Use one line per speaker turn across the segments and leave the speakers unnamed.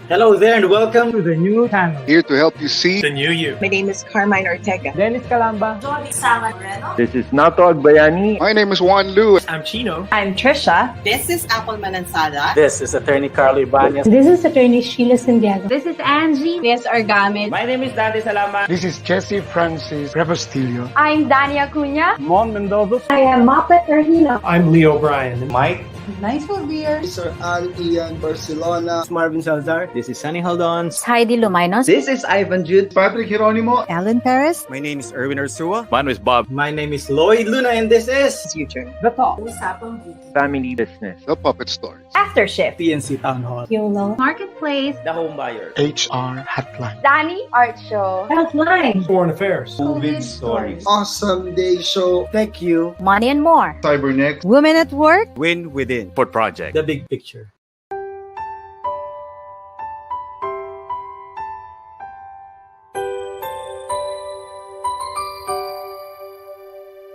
Hello there and welcome to the new channel.
Here to help you see
The new you.
My name is Carmine Ortega.
Dennis Calamba.
Johnny Sama Moreno.
This is Nato Agbayani.
My name is Juan Lu.
I'm Chino.
I'm Trisha.
This is Apple Manansala.
This is Attorney Carlo Ibanez.
This is Attorney Sheila Santiago.
This is Angie.
Yes, Argamit.
My name is Dante Salama.
This is Jesse Francis Rebastillo.
I'm Dania Cunha.
Mon Mendoza.
I am Mapet Rahina.
I'm Leo Bryan. Mike.
Nice to be here.
Sir Al Ian Barcelona.
Marvin Salazar. This is Sunny Haldon.
Heidi Lumainos.
This is Ivan Jude.
Patrick Geronimo.
Alan Perez.
My name is Erwin Ursua.
My name is Bob.
My name is Lloyd Luna and this is
Future.
The Talk.
Usapang Buti.
Family Business.
The Puppet Stories.
After Shift.
PNC Town Hall.
YOLO.
Marketplace.
The Home Buyer.
HR Hotline.
Danny Art Show.
Healthline.
Foreign Affairs.
COVID stories.
Awesome Day Show.
Thank you.
Money and more.
Cybernext.
Women at Work.
Win Within.
Port Project.
The Big Picture.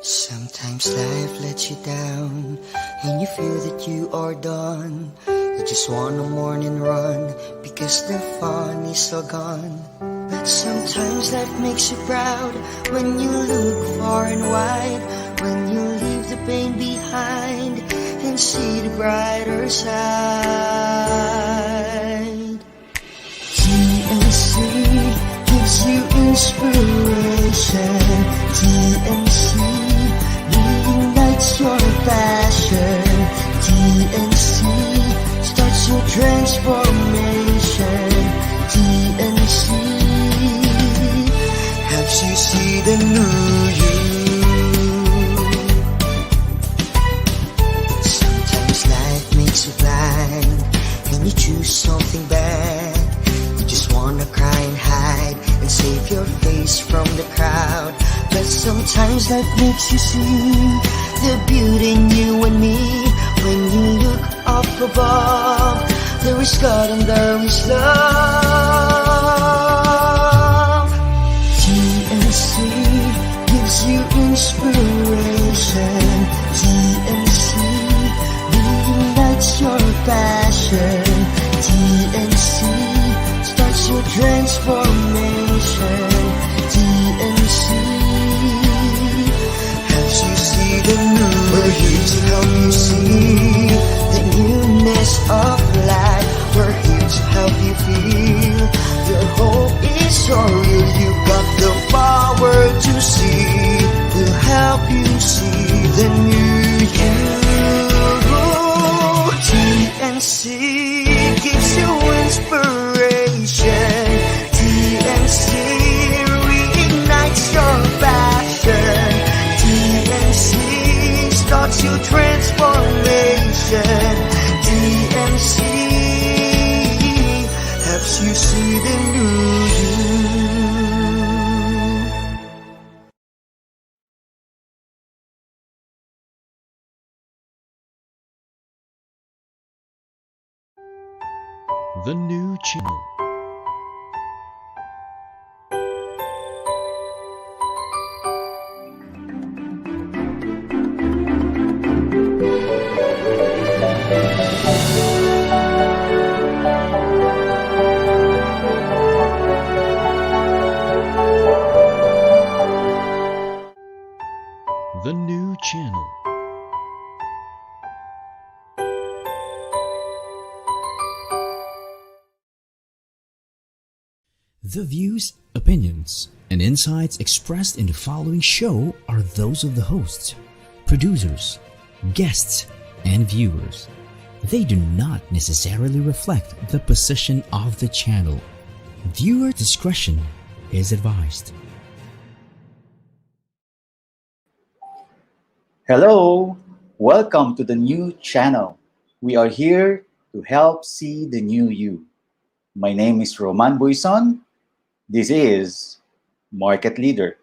Sometimes life lets you down and you feel that you are done. You just want a morning run because the fun is all gone. But sometimes life makes you proud when you look far and wide, when you leave the pain behind and see the brighter side. TNC gives you inspiration. TNC reignites your passion. TNC starts your transformation. TNC helps you see the new you. Sometimes life makes you blind and you choose something bad. You just wanna cry and hide and save your face from the crowd. But sometimes life makes you see the beauty in you and me. When you look up above, there is God and there is love. TNC gives you inspiration. TNC reignites your passion. TNC starts your transformation. TNC helps you see the new. We're here to help you see the newness of life. We're here to help you feel your hope is so real. You've got the power to see. We'll help you see the new you. TNC gives you inspiration. TNC reignites your passion. TNC starts your transformation. TNC helps you see the new you.
The new channel. The new channel.
The views, opinions, and insights expressed in the following show are those of the hosts, producers, guests, and viewers. They do not necessarily reflect the position of the channel. Viewer discretion is advised.
Hello, welcome to the new channel. We are here to help see the new you. My name is Roman Buyson. This is Market Leader.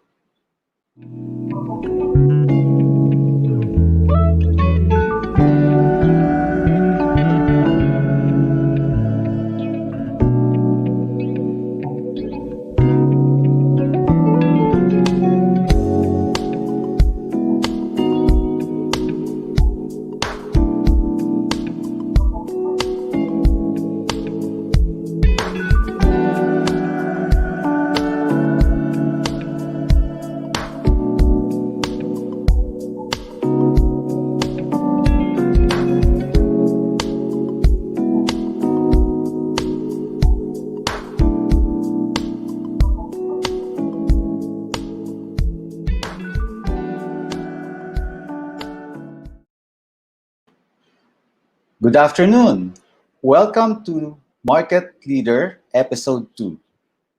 Good afternoon. Welcome to Market Leader Episode 2.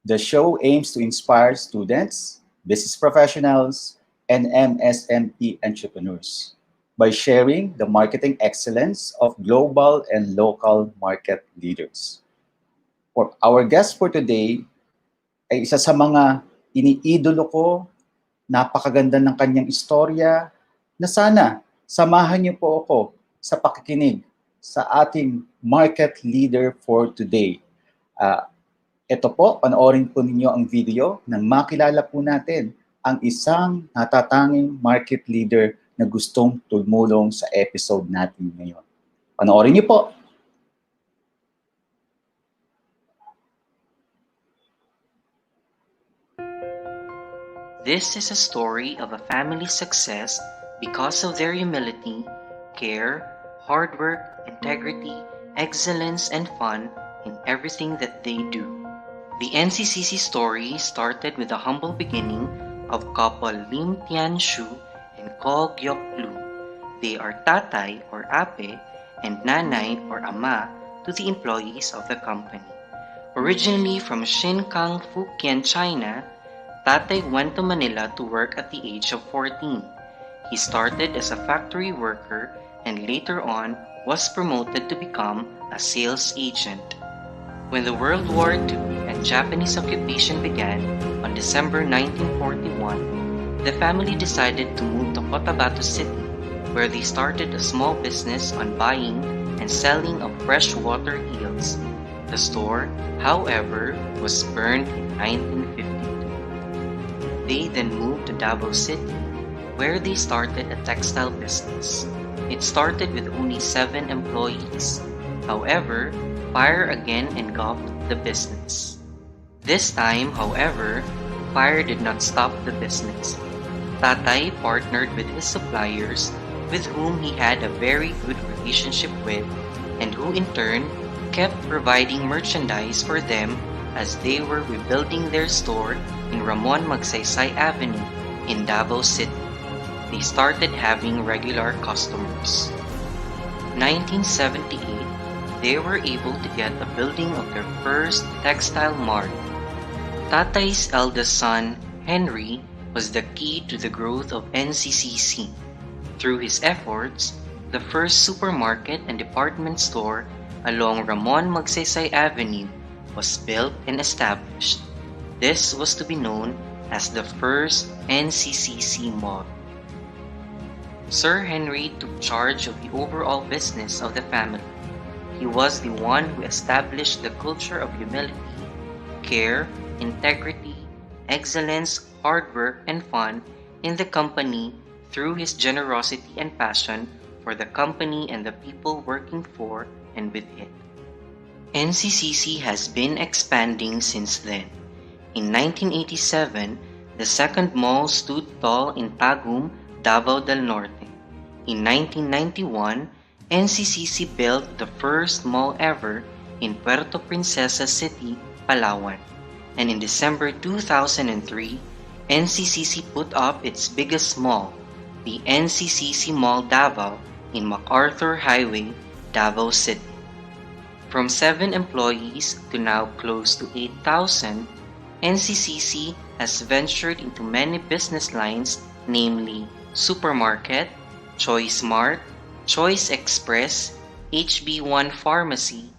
The show aims to inspire students, business professionals, and MSME entrepreneurs by sharing the marketing excellence of global and local market leaders. For our guest for today ay isa sa mga iniidolo ko, napakaganda ng kanyang istorya, na sana samahan niyo po ako sa pakikinig sa ating market leader for today. Ito po, panoorin po ninyo ang video nang makilala po natin ang isang natatanging market leader na gustong tumulong sa episode natin ngayon. Panoorin niyo po.
This is a story of a family's success because of their humility, care, hard work, integrity, excellence, and fun in everything that they do. The NCCC story started with the humble beginning of couple Lim Tian Shu and Ko Gyok Lu. They are tatay or ape and nanay or ama to the employees of the company. Originally from Shinkang, Fujian, China, Tatay went to Manila to work at the age of 14. He started as a factory worker and later on was promoted to become a sales agent. When the World War II and Japanese occupation began on December 1941, the family decided to move to Cotabato City, where they started a small business on buying and selling of freshwater eels. The store, however, was burned in 1952. They then moved to Davao City, where they started a textile business. It started with only 7 employees. However, fire again engulfed the business. This time, however, fire did not stop the business. Tatay partnered with his suppliers, with whom he had a very good relationship with, and who in turn kept providing merchandise for them as they were rebuilding their store in Ramon Magsaysay Avenue in Davao City. They started having regular customers. 1978, they were able to get a building of their first textile mart. Tatay's eldest son, Henry, was the key to the growth of NCCC. Through his efforts, the first supermarket and department store along Ramon Magsaysay Avenue was built and established. This was to be known as the first NCCC Mall. Sir Henry took charge of the overall business of the family. He was the one who established the culture of humility, care, integrity, excellence, hard work, and fun in the company through his generosity and passion for the company and the people working for and with it. NCCC has been expanding since then. In 1987, the second mall stood tall in Tagum, Davao del Norte. In 1991, NCCC built the first mall ever in Puerto Princesa City, Palawan. And in December 2003, NCCC put up its biggest mall, the NCCC Mall Davao in MacArthur Highway, Davao City. From 7 employees to now close to 8,000, NCCC has ventured into many business lines, namely Supermarket, Choice Mart, Choice Express, HB1 Pharmacy,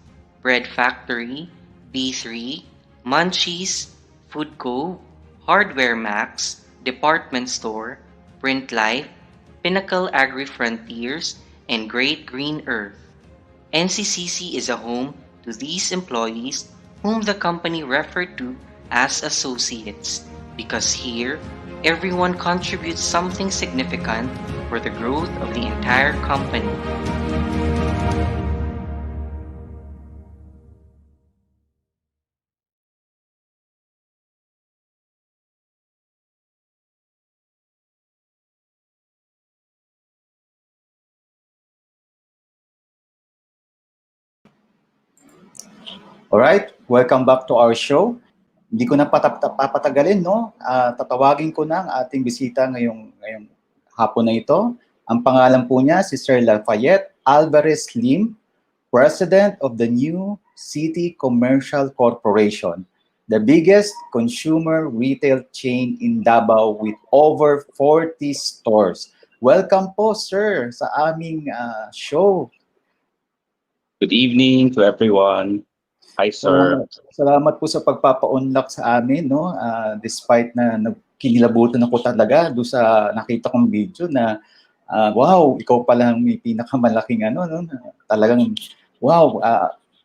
Bread Factory, B3, Munchies, Food Cove, Hardware Max, Department Store, Print Life, Pinnacle Agri Frontiers, and Great Green Earth. NCCC is a home to these employees whom the company referred to as associates, because here, everyone contributes something significant for the growth of the entire company.
Alright, welcome back to our show. Hindi ko na papatagalin, no? Tatawagin ko na ang ating bisita ngayong hapon na ito. Ang pangalan po niya si Sir Lafayette Alvarez Lim, President of the New City Commercial Corporation, the biggest consumer retail chain in Davao with over 40 stores. Welcome po, sir, sa aming show.
Good evening to everyone. Hi, sir.
Salamat po sa pagpapa-unlock sa amin, no? Despite na kinilabutan ako talaga doon sa nakita kong video na wow, ikaw pa lang may pinakamalaking ano, no? Talagang wow,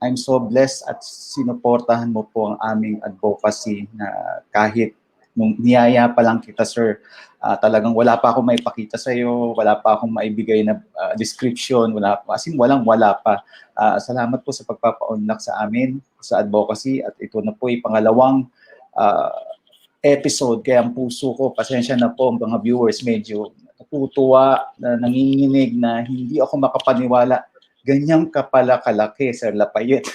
I'm so blessed at sinuportahan mo po ang aming advocacy na kahit nung niyaya pa lang kita, sir, talagang wala pa akong maipakita sa iyo, wala pa akong maibigay na description, wala pa. Salamat po sa pagpapa-unlock sa amin sa advocacy at ito na po ay pangalawang episode kaya ang puso ko, pasensya na po mga viewers, medyo natutuwa, nanginginig na hindi ako makapaniwala. Ganyang kapala kalaki, Sir Lafayette.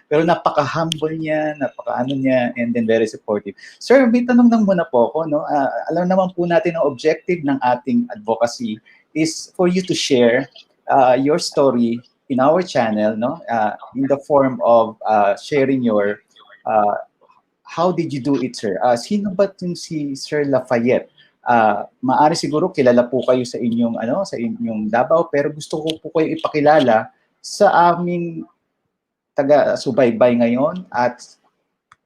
Pero napaka-humble niya, napaka-ano niya, and then very supportive. Sir, may tanong lang muna po ako, no? Alam naman po natin ang objective ng ating advocacy is for you to share your story in our channel, no? In the form of sharing your how did you do it, sir? Sino ba yung si Sir Lafayette? Maari siguro kilala po kayo sa inyong sa inyong Davao, pero gusto ko po kayo ipakilala sa aming taga-subaybay ngayon at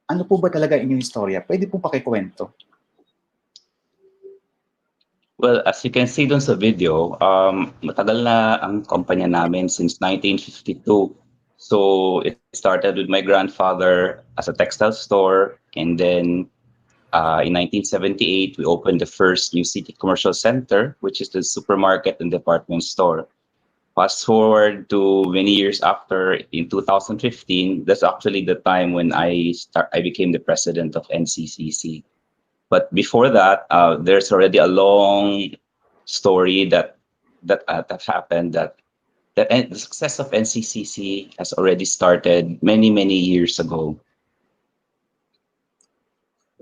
ano po ba talaga inyong istorya? Pwede po pakikwento.
Well, as you can see dun sa video, matagal na ang kumpanya namin since 1952. So it started with my grandfather as a textile store, and then in 1978, we opened the first New City Commercial Center, which is the supermarket and department store. Fast forward to many years after, in 2015, that's actually the time when I became the president of NCCC. But before that, there's already a long story that happened. That the success of NCCC has already started many years ago.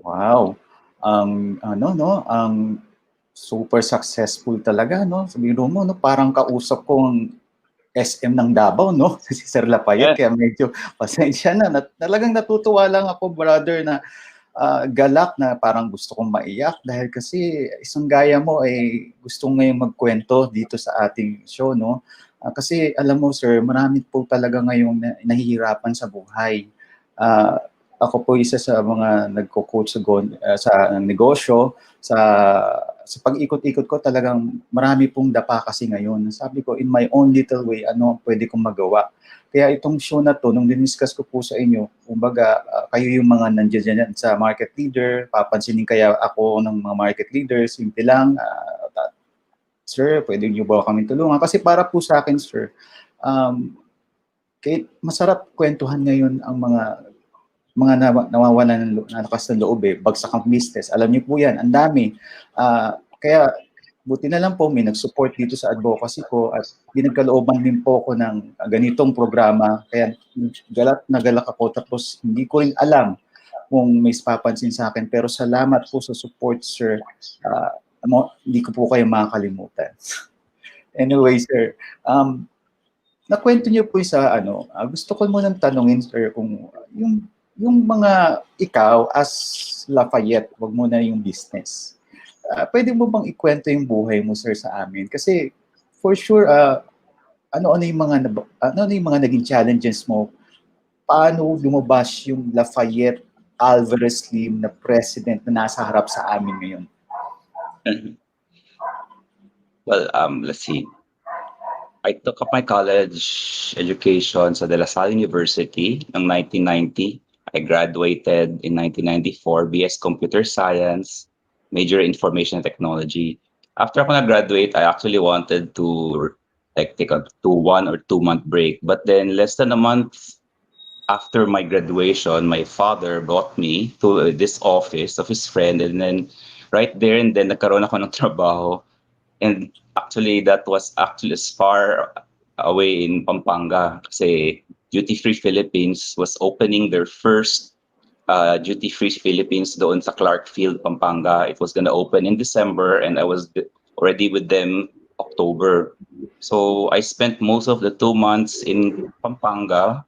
Wow. Ang super successful talaga, no? Sabihin mo, no, parang kausap kong SM ng Davao, no? Si Sir Lafayette, kaya medyo pasensya na. Talagang natutuwa lang ako, brother, na galak na parang gusto kong maiyak dahil kasi isang gaya mo ay gusto ngayong magkwento dito sa ating show, no? Kasi alam mo, sir, marami po talaga ngayong nahihirapan sa buhay. Ako po isa sa mga nagko-coach sa negosyo, sa pag-ikot-ikot ko talagang marami pong dapa kasi ngayon. Sabi ko, in my own little way, ano pwede kong magawa? Kaya itong show na to, nung diniscuss ko po sa inyo, kumbaga, kayo yung mga nandiyan sa market leader, papansinin kaya ako ng mga market leaders, simple lang, sir, pwede niyo ba kami tulungan? Kasi para po sa akin, sir, masarap kwentuhan ngayon ang mga nawawalan ng lakas ng loob, bagsak ang business. Alam niyo po yan, ang dami. Kaya buti na lang po may nag-support dito sa advocacy ko at binagkalooban din po ako ng ganitong programa. Kaya galak ako tapos hindi ko rin alam kung may papansin sa akin. Pero salamat po sa support, sir. Hindi ko po kayo makakalimutan. Anyway, sir, nakwento niyo po sa gusto ko munang tanungin, sir, kung yung mga ikaw as Lafayette, wag mo na yung business. Pwede mo bang ikwento yung buhay mo, sir, sa amin? Kasi for sure, ano yung mga naging challenges mo? Paano lumabas yung Lafayette Alvarez Lim na president na nasa harap sa amin ngayon?
Well, let's see. I took up my college education sa De La Salle University ng 1990. I graduated in 1994, BS Computer Science, major Information Technology. After ako nag-graduate, I actually wanted to take a 1 or 2 month break. But then less than a month after my graduation, my father brought me to this office of his friend, and then right there and then nagkaroon ako ng trabaho. And actually, that was actually as far away in Pampanga kasi Duty-Free Philippines was opening their first Duty-Free Philippines doon sa Clark Field, Pampanga. It was going to open in December, and I was already with them October. So I spent most of the 2 months in Pampanga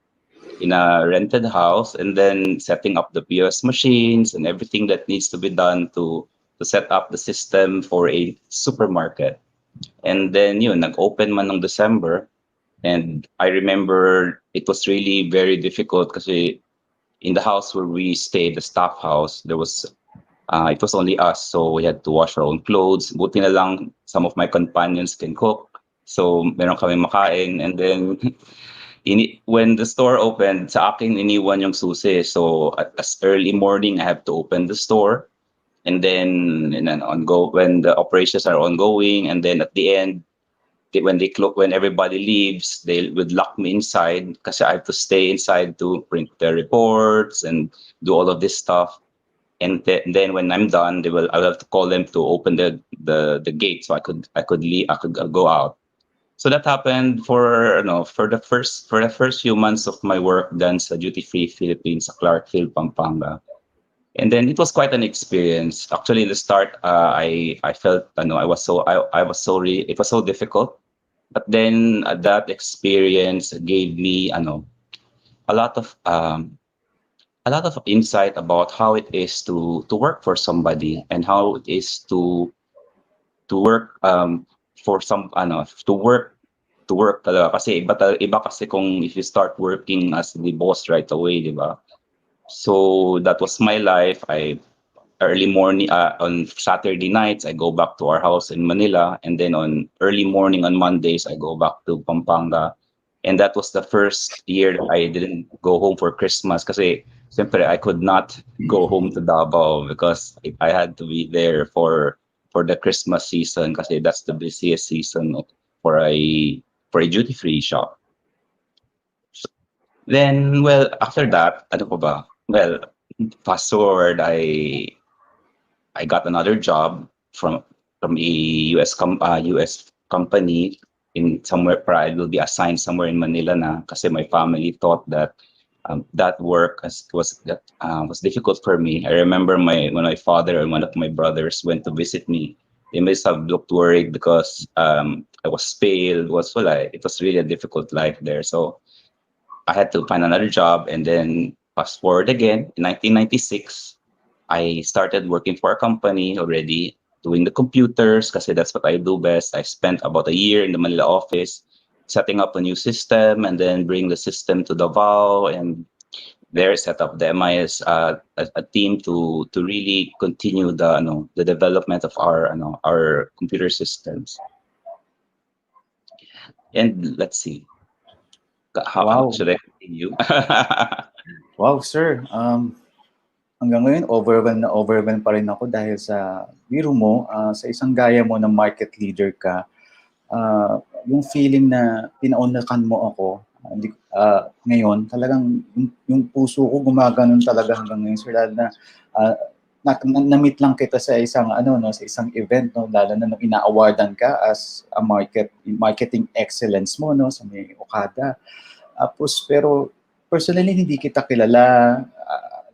in a rented house, and then setting up the POS machines and everything that needs to be done to set up the system for a supermarket. And then yun, nag-open man ng December. And I remember it was really very difficult kasi in the house where we stayed, the staff house, it was only us, so we had to wash our own clothes. Buti na lang some of my companions can cook, so meron kami makain. And then when the store opened, sa akin iniwan yung susi. So as early morning, I have to open the store, and then when the operations are ongoing, and then at the end, when everybody leaves, they would lock me inside because I have to stay inside to print the reports and do all of this stuff. And then when I'm done, I will have to call them to open the gate so I could leave, I could go out. So that happened for the first few months of my work done sa Duty Free Philippines sa Clarkfield, Pampanga. And then it was quite an experience. Actually, in the start, I felt it was so difficult. But then that experience gave me a lot of insight about how it is to work for somebody, and how it is to work for to work talaga. Kasi iba kasi kung if you start working as the boss right away, di ba? So that was my life. Early morning on Saturday nights, I go back to our house in Manila, and then on early morning on Mondays, I go back to Pampanga. And that was the first year that I didn't go home for Christmas kasi siyempre I could not go home to Davao because I had to be there for the Christmas season kasi that's the busiest season for a duty-free shop. Then, well, after that, ano pa ba? Well, fast forward, I got another job from a US company in somewhere. I will be assigned somewhere in Manila na kasi my family thought that that work was difficult for me. I remember when my father and one of my brothers went to visit me, they must have looked worried because I was pale. It was really a difficult life there. So I had to find another job, and then fast forward again in 1996. I started working for a company already, doing the computers kasi that's what I do best. I spent about a year in the Manila office, setting up a new system, and then bring the system to Davao, and there set up the MIS a team to really continue the development of our computer systems. And let's see, how should I continue?
Wow, sir. Hanggang ngayon, overwhelmed pa rin ako dahil sa biro mo, sa isang gaya mo na market leader ka, yung feeling na pinaunakan mo ako, ngayon, talagang yung puso ko gumaganon talaga hanggang ngayon, sir, lalo na na-meet lang kita sa isang sa isang event, no, lalo na nung ina-awardan ka as a marketing excellence mo, no, sa may Okada. Pero personally hindi kita kilala.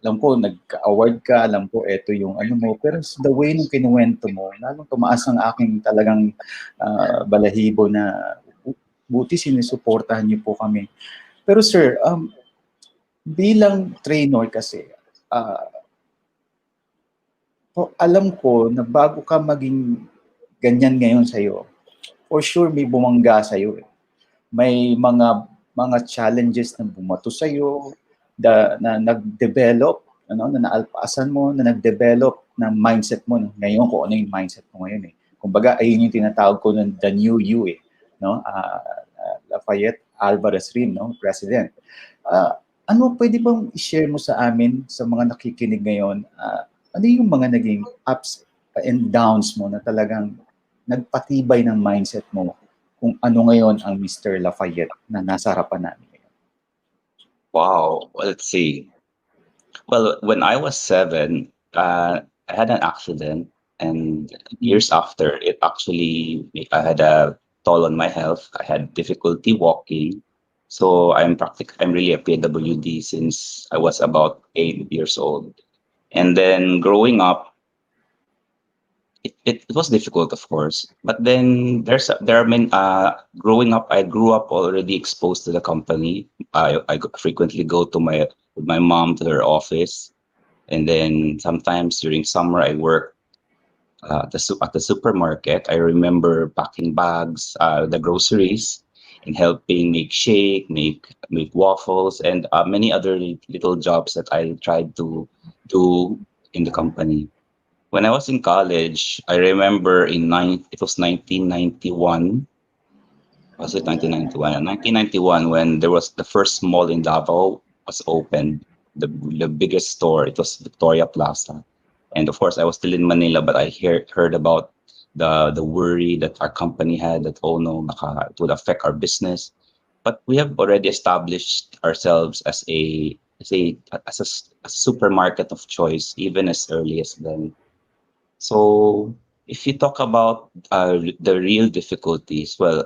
Alam ko, nag-award ka, alam ko, eto yung mo. Pero the way nung kinuwento mo, lalong tumaas ang aking talagang balahibo na buti sinusuportahan niyo po kami. Pero sir, bilang trainer kasi, alam ko na bago ka maging ganyan ngayon sa'yo, for sure may bumangga sa'yo. May mga challenges na bumato sa'yo, na nag-develop, na naalpasan mo, na nag-develop ng mindset mo. Ngayon, kung ano yung mindset mo ngayon. Kumbaga, ayun yung tinatawag ko ng the new you, no? Lafayette Alvarez Lim, no? President. Ano pwede bang i-share mo sa amin, sa mga nakikinig ngayon, ano yung mga naging ups and downs mo na talagang nagpatibay ng mindset mo kung ano ngayon ang Mr. Lafayette na nasa harapan namin?
Wow, let's see. Well, when I was 7, I had an accident, and years after, I had a toll on my health. I had difficulty walking, so I'm really a PWD since I was about 8 years old. And then growing up, it was difficult, of course. But then there are many. Growing up, I grew up already exposed to the company. Frequently go to my with my mom to her office, and then sometimes during summer I work at the supermarket. I remember packing bags, the groceries, and helping make shake, make waffles, and many other little jobs that I tried to do in the company. When I was in college, I remember it was 1991. Was it 1991? 1991 when there was the first mall in Davao was opened, the biggest store. It was Victoria Plaza, and of course I was still in Manila, but I heard about the worry that our company had that, oh no, it would affect our business. But we have already established ourselves as a supermarket of choice even as early as then. So if you talk about the real difficulties, well,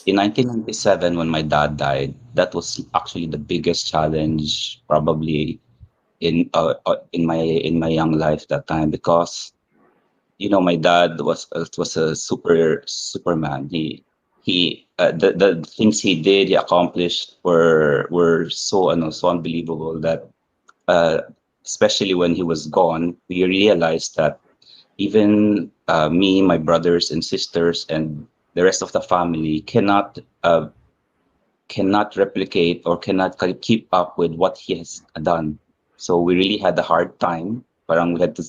in 1997 when my dad died, that was actually the biggest challenge probably in my young life that time, because my dad was a superman. The things he did, he accomplished were so unbelievable that uh, especially when he was gone, we realized that even me, my brothers and sisters, and the rest of the family cannot replicate or cannot keep up with what he has done. So we really had a hard time. Parang we had to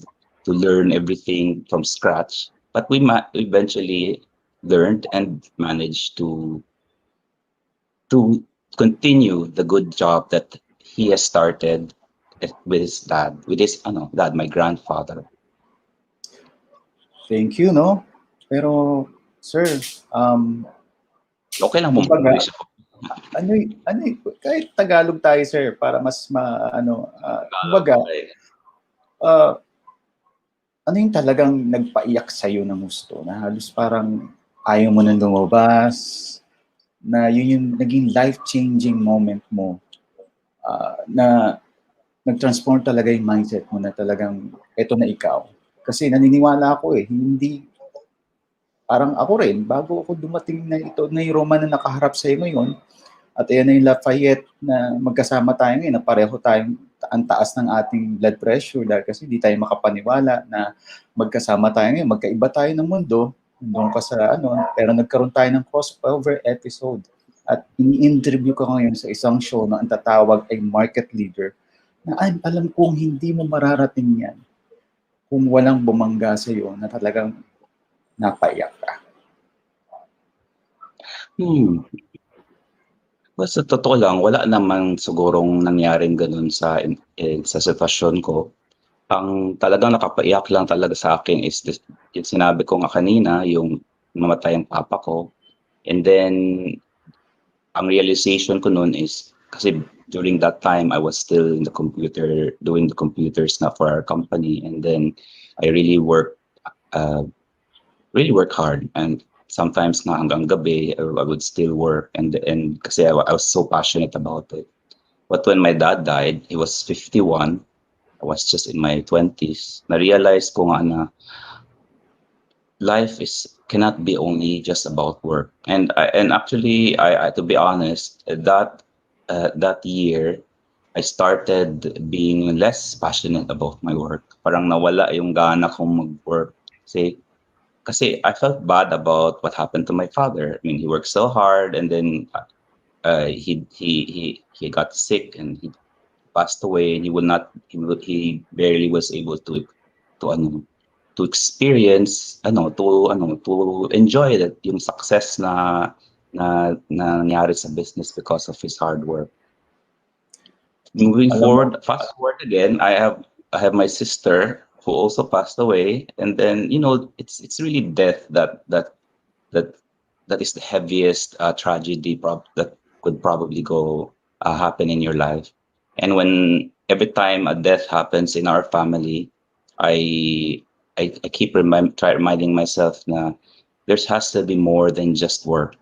learn everything from scratch. But we eventually learned and managed to continue the good job that he has started with his dad, dad, my grandfather.
Thank you, no? Pero, sir,
Okay lang mo
kumbaga,
mag-English ako.
Kahit Tagalog tayo, sir, para mas
Tagalog,
kumbaga,
okay.
ano yung talagang nagpaiyak sa'yo ng gusto na halos parang ayaw mo nang lumabas, na yun yung naging life-changing moment mo, na nag-transform talaga yung mindset mo na talagang eto na ikaw. Kasi naniniwala ako hindi, parang ako rin, bago ako dumating na ito na yung Roma na nakaharap sa'yo ngayon, at ayan na yung Lafayette na magkasama tayo ngayon, na pareho tayong ang taas ng ating blood pressure dahil kasi di tayo makapaniwala na magkasama tayo ngayon, magkaiba tayo ng mundo, doon ka sa pero nagkaroon tayo ng crossover episode at ini-interview ka ngayon sa isang show na ang tatawag ay market leader na alam kong hindi mo mararating yan kung walang bumangga sa iyo na talagang napaiyak ka.
Well, sa totoo lang, wala naman sigurong nangyaring ganun sa sitwasyon ko. Ang talagang nakapaiyak lang talaga sa akin is yung sinabi ko nga kanina, yung namatay ang papa ko. And then, ang realization ko noon is, kasi during that time, I was still in the computer, doing the computers na for our company. And then, I really worked hard. And sometimes na hanggang gabi, I would still work. And kasi I was so passionate about it. But when my dad died, he was 51. I was just in my 20s. Na-realize ko nga na life cannot be only just about work. And actually, I to be honest, that year, I started being less passionate about my work. Parang nawala yung gana kong mag-work. Kasi I felt bad about what happened to my father. I mean, he worked so hard, and then he got sick and he passed away. And he barely was able to experience to enjoy that yung success na nangyari sa business because of his hard work. Moving forward, fast forward again, I have my sister who also passed away, and then it's really death that is the heaviest tragedy that could probably happen in your life. And when every time a death happens in our family, I keep reminding myself na there has to be more than just work.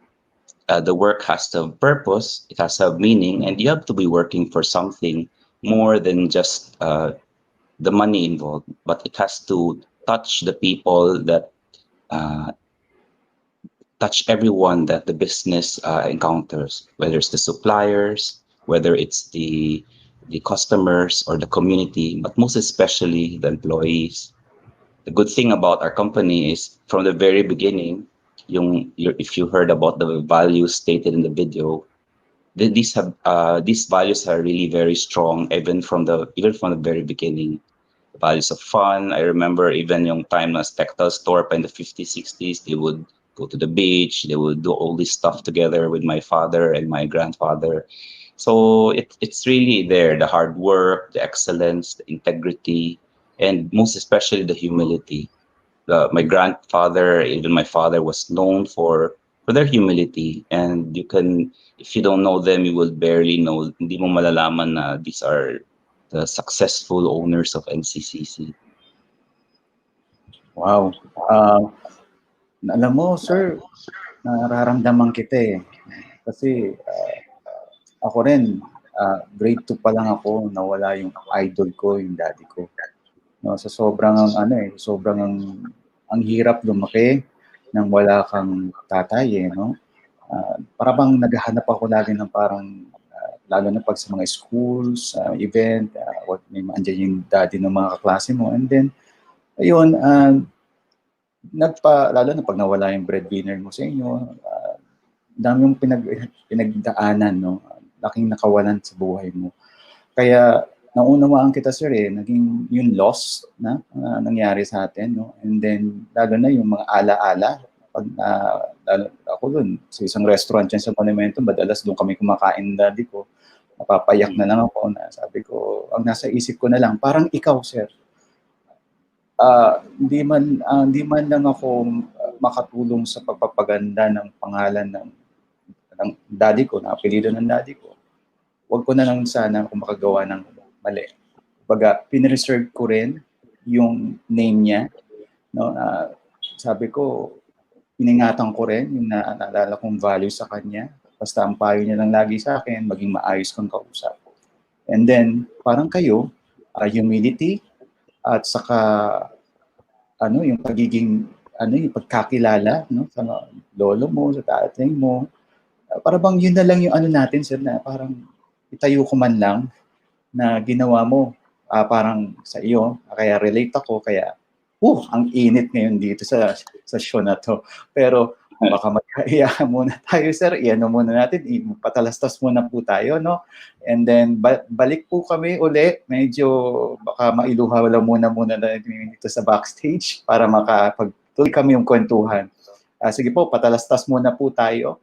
The work has to have purpose, it has to have meaning, and you have to be working for something more than just the money involved, but it has to touch the people, that touch everyone that the business encounters, whether it's the suppliers, whether it's the customers or the community, but most especially the employees. The good thing about our company is from the very beginning, if you heard about the values stated in the video, these values are really very strong, even from the very beginning. The values of fun. I remember even yung time na textile store pa in the 50s, 60s, they would go to the beach, they would do all this stuff together with my father and my grandfather. So it's really there, the hard work, the excellence, the integrity, and most especially the humility. My grandfather, even my father, was known for their humility, and if you don't know them, you will barely know. Hindi mo malalaman na these are the successful owners of NCCC.
Wow. Alam mo, sir, nararamdaman kita eh. Kasi ako rin, grade 2 pa lang ako, nawala yung idol ko, yung daddy ko. No, so sobrang ang hirap lumaki nang wala kang tatay eh, no? Para bang naghahanap ako lagi ng parang lalo na pag sa mga schools, event, may andyan yung daddy ng mga kaklase mo, and then ayun, lalo na pag nawala yung breadwinner mo sa inyo, dami yung pinagdaanan, no? Laking nakawalan sa buhay mo. Kaya naunawaan kita, sir, naging yung loss na nangyari sa atin, no? And then lalo na yung mga ala-ala, pag ako dun sa isang restaurant dyan sa Monumento, madalas doon kami kumakain, daddy ko, napapayak na lang ako, na sabi ko, ang nasa isip ko na lang, parang ikaw, sir, hindi man lang ako makatulong sa pagpapaganda ng pangalan ng daddy ko, na apelyido ng daddy ko. Huwag ko na lang sana kung makagawa ng mali. Baga, pinreserve ko rin yung name niya. No? Sabi ko, iningatan ko rin yung naalala kong value sa kanya. Basta ang payo niya lang lagi sa akin, maging maayos kang kausap. And then, parang kayo, humility, at saka yung pagiging yung pagkakilala, no, sa lolo mo, sa tatay mo. Para bang yun na lang yung natin, sir, na parang itayo ko man lang na ginawa mo parang sa iyo, kaya relate ako, kaya ang init ngayon dito sa show na to. Pero baka magkaiya muna tayo, sir. Iyan muna natin, patalastas muna po tayo, no? And then balik po kami uli. Medyo baka mailuha lang muna dito sa backstage para makapagtuloy kami yung kwentuhan. Sige po, patalastas muna po tayo.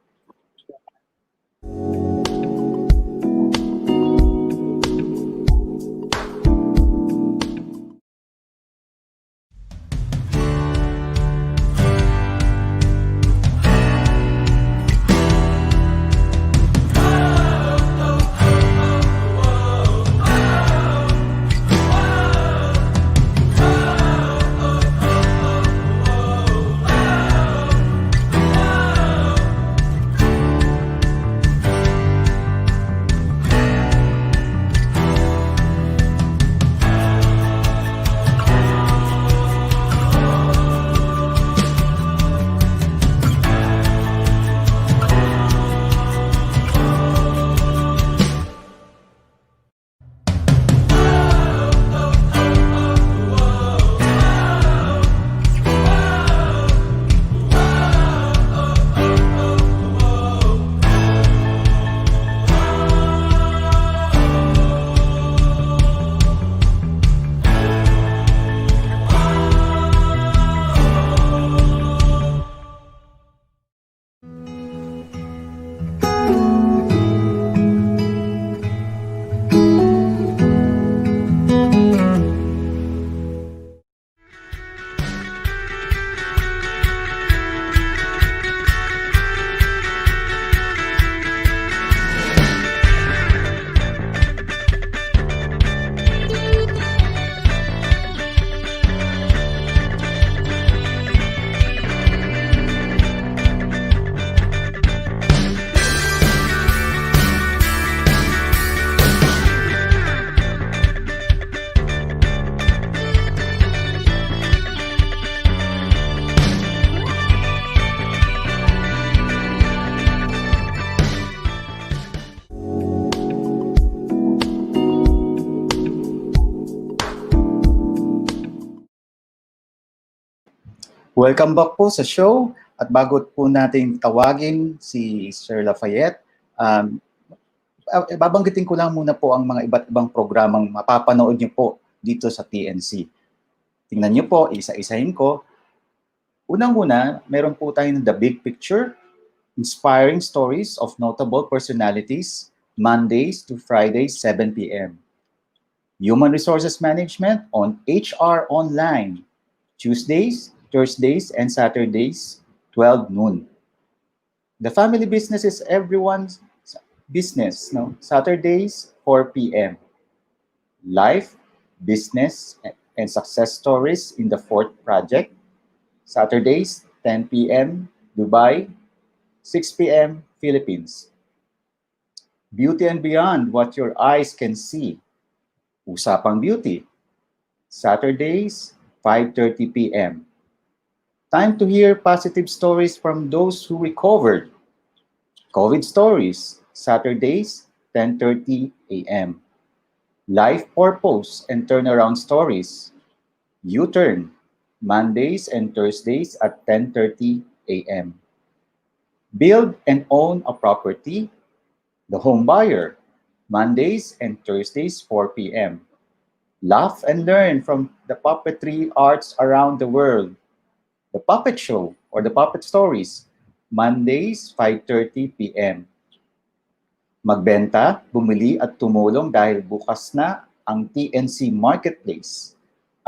Welcome back po sa show. At bago po natin tawagin si Sir Lafayette, babanggitin ko lang muna po ang mga iba't ibang programang mapapanood niyo po dito sa TNC. Tingnan niyo po, isa-isahin ko. Unang-una, meron po tayong The Big Picture, Inspiring Stories of Notable Personalities, Mondays to Fridays, 7 p.m. Human Resources Management on HR Online, Tuesdays, Thursdays, and Saturdays, 12 noon. The Family Business is Everyone's Business, no? Saturdays, 4 p.m. Life, Business, and Success Stories in the Fourth Project, Saturdays, 10 p.m. Dubai, 6 p.m. Philippines. Beauty and Beyond, What Your Eyes Can See, Usapang Beauty, Saturdays, 5:30 p.m. Time to hear positive stories from those who recovered. COVID Stories, Saturdays, 10:30 a.m. Life Purpose and Turnaround Stories, U-Turn, Mondays and Thursdays at 10:30 a.m. Build and Own a Property, The Home Buyer, Mondays and Thursdays, 4 p.m. Laugh and learn from the puppetry arts around the world, The Puppet Show or The Puppet Stories, Mondays, 5:30 p.m. Magbenta, bumili at tumulong dahil bukas na ang TNC Marketplace,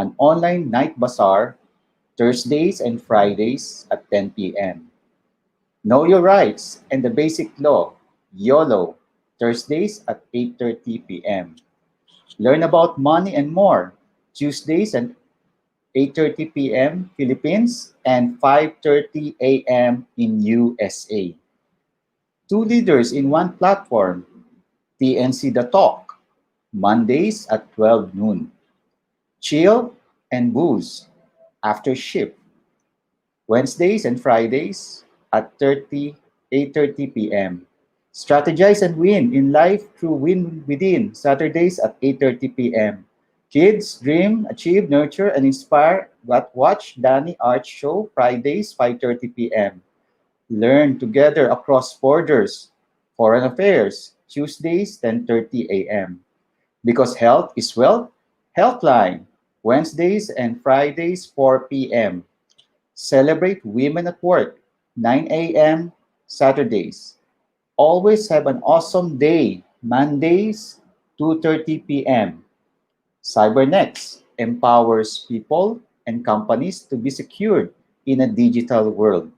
an online night bazaar, Thursdays and Fridays at 10 p.m. Know Your Rights and the Basic Law, YOLO, Thursdays at 8:30 p.m. Learn about money and more, Tuesdays and 8:30 p.m. Philippines and 5:30 a.m. in USA. Two leaders in one platform, TNC The Talk, Mondays at 12 noon. Chill and Booze, After Shift, Wednesdays and Fridays at 8:30 p.m. Strategize and Win in Life Through Win Within, Saturdays at 8:30 p.m. Kids, Dream, Achieve, Nurture, and Inspire. Watch Danny Art Show, Fridays, 5:30 p.m. Learn Together Across Borders, Foreign Affairs, Tuesdays, 10:30 a.m. Because Health is Wealth, Healthline, Wednesdays and Fridays, 4 p.m. Celebrate Women at Work, 9 a.m. Saturdays. Always have an awesome day, Mondays, 2:30 p.m. Cybernext empowers people and companies to be secured in a digital world,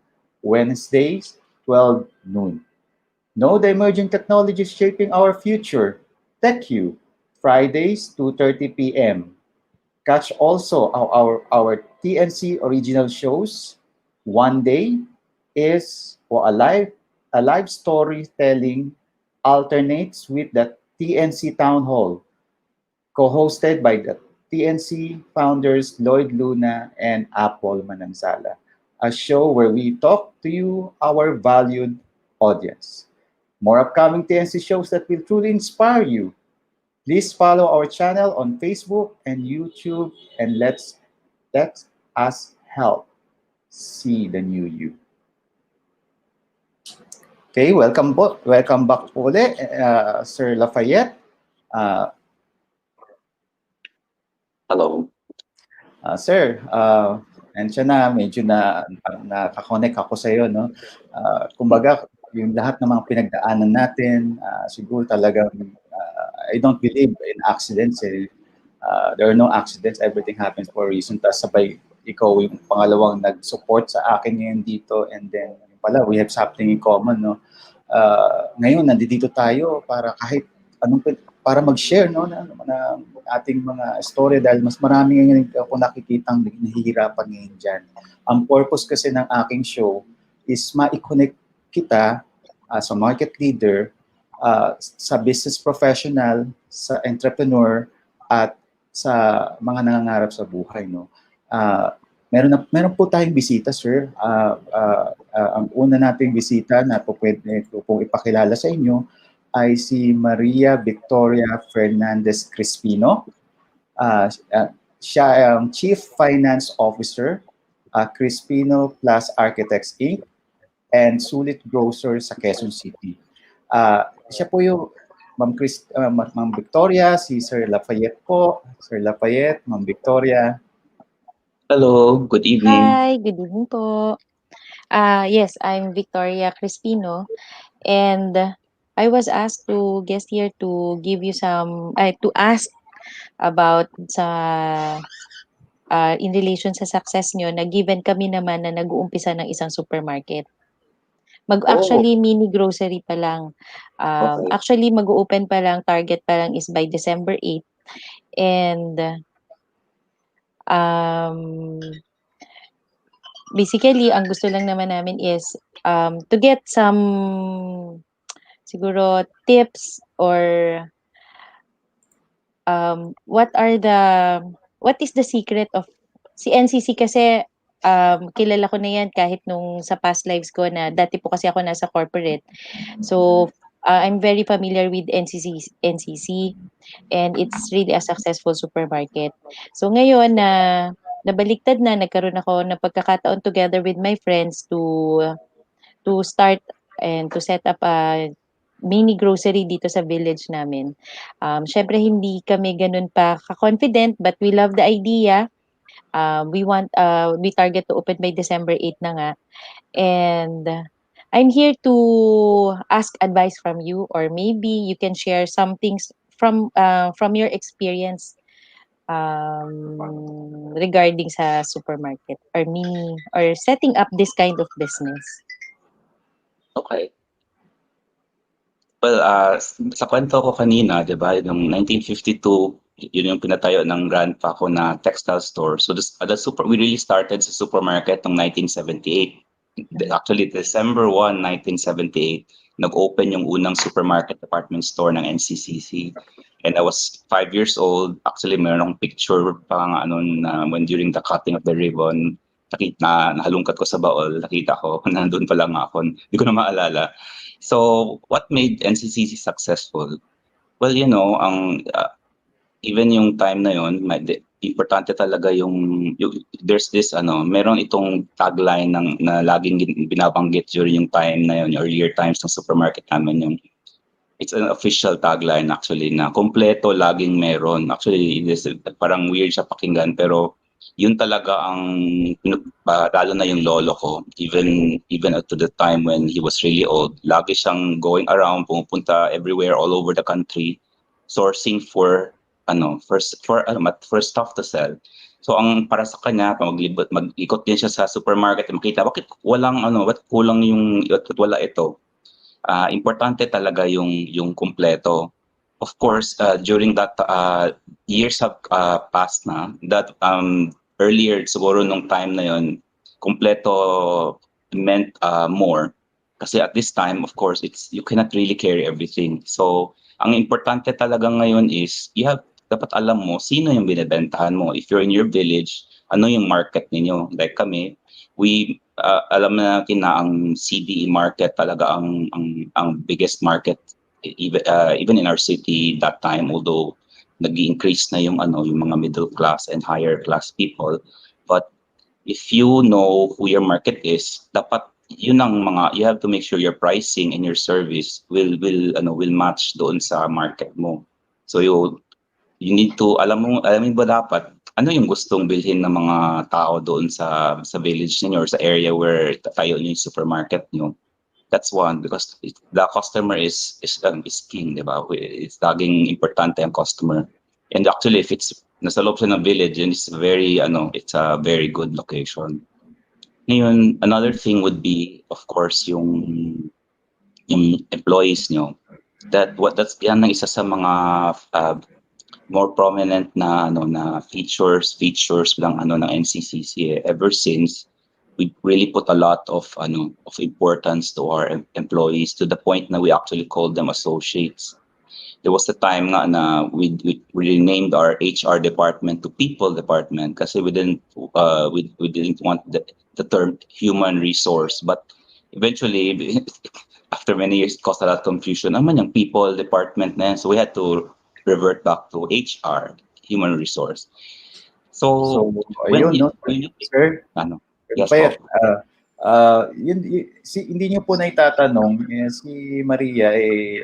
Wednesdays, 12 noon. Know the emerging technologies shaping our future, TechU, Fridays, 2:30 p.m. Catch also our TNC original shows. One Day is for a live storytelling alternates with the TNC Town Hall, co-hosted by the TNC founders Lloyd Luna and Apple Manansala, a show where we talk to you, our valued audience. More upcoming TNC shows that will truly inspire you. Please follow our channel on Facebook and YouTube and let us help see the new you. Okay, welcome back po ulit, Sir Lafayette.
Hello.
Sir, nandiyan na, medyo nakakonect ako sa iyo, no? Kumbaga, yung lahat ng mga pinagdaanan natin, siguro talagang I don't believe in accidents. There are no accidents. Everything happens for a reason. Tapos sabay, ikaw yung pangalawang nag-support sa akin ngayon dito. And then, pala, we have something in common, no? Ngayon, nandito tayo para kahit anong para mag-share, no, ng ating mga story dahil mas marami ngayon ako nakikitang nahihirapan ngayon dyan. Ang purpose kasi ng aking show is ma-connect kita as a market leader, sa business professional, sa entrepreneur, at sa mga nangangarap sa buhay, no. Meron po tayong bisita, sir. Ang una nating bisita na pwede pong ipakilala sa inyo ay si Maria Victoria Fernandez Crispino. Siya ang Chief Finance Officer Crispino Plus Architects Inc., and Sulit Grocer sa Quezon City. Siya po yung Ma'am Victoria, si Sir Lafayette po. Sir Lafayette, Ma'am Victoria.
Hello, good evening.
Hi, good evening po. Yes, I'm Victoria Crispino, and I was asked to guest here to give you to ask about in relation sa success nyo na given kami naman na nag-uumpisa ng isang supermarket. Actually, mini grocery pa lang.
Okay.
Actually, mag-open pa lang, target pa lang is by December 8. And basically, ang gusto lang naman namin is to get some siguro tips or what is the secret of si NCC kasi kilala ko na yan kahit nung sa past lives ko na dati po kasi ako nasa corporate. So, I'm very familiar with NCC and it's really a successful supermarket. So ngayon na nabaliktad na, nagkaroon ako ng pagkakataon together with my friends to start and to set up a mini grocery dito sa village namin. Syempre hindi kami ganun pa ka-confident but we love the idea. We target to open by December 8 na nga. And I'm here to ask advice from you or maybe you can share some things from your experience regarding sa supermarket or mini or setting up this kind of business.
Okay. Well, sa kwento ko kanina, di ba, noong 1952, yun yung pinatayo ng grandpa ko na textile store. So we really started sa supermarket noong 1978. Actually, December 1, 1978, nag-open yung unang supermarket department store ng NCCC. And I was 5 years old. Actually, meron akong picture pa when during the cutting of the ribbon, nahalungkat ko sa baol, nakita ko, nandun pa lang ako. Hindi ko na maalala. So, what made NCCC successful? Well, even yung time na yun, importante talaga there's this, meron itong tagline na laging binabanggit during yung time na yun, earlier times ng supermarket namin it's an official tagline actually na kompleto laging meron. Actually, parang weird siya pakinggan pero yun talaga ang lalo na yung lolo ko even up to the time when he was really old, lagi siyang going around, pumupunta everywhere all over the country sourcing for stuff to sell. So ang para sa kanya mag-ikot din siya sa supermarket makita bakit kulang wala ito. Importante talaga yung kumpleto. Of course, during that years have passed na, that earlier siguro nung time na yon, kumpleto meant more. Kasi at this time, of course, you cannot really carry everything. So, ang importante talaga ngayon is dapat alam mo sino yung binebentahan mo. If you're in your village, ano yung market ninyo? Like kami, alam na ang CDE market talaga ang biggest market even in our city that time, although nag-increase na yung mga middle class and higher class people. But if you know who your market is, dapat yun ang you have to make sure your pricing and your service will match doon sa market mo. So you need to alamin ba dapat ano yung gustong bilhin ng mga tao doon sa village niyo or sa area where tayo yung supermarket niyo. That's one, because the customer is king, di ba? It's laging importante ang customer. And actually, if it's nasa loob siya ng village, it's it's a very good location. Ngayon, another thing would be, of course, yung employees nyo. That's yan ang isa sa mga more prominent na features lang ng NCCC. Ever since, we really put a lot of importance to our employees to the point na we actually called them associates. There was a time na we renamed our HR department to people department kasi we didn't want the term human resource, but eventually after many years it caused a lot of confusion. Naman yung people department na yan, so we had to revert back to HR, human resource. So when
sir,
Yes,
Lafayette,
po.
hindi niyo po na itatanong, si Maria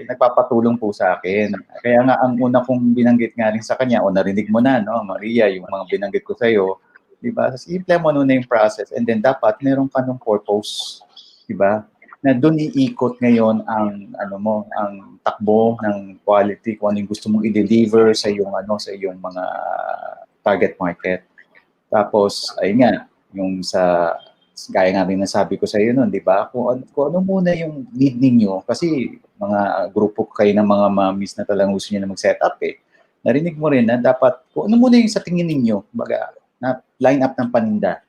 nagpapatulong po sa akin. Kaya nga ang una kong binanggit nga rin sa kanya, o narinig mo na, no, Maria, yung mga binanggit ko sa iyo, 'di ba? Simple mo na yung process, and then dapat meron ka ng purpose, 'di ba? Na doon iikot ngayon ang ang takbo ng quality, kung ano yung gusto mong i-deliver sa iyong mga target market. Tapos ayun nga, yung gaya nga rin nasabi ko sa iyo noon, 'di ba? Kung ano muna yung need ninyo, kasi mga grupo kayo ng mga mommies na talagang gusto niyo na mag-set up Narinig mo rin na dapat kung ano muna yung sa tingin ninyo, baga na line up ng paninda.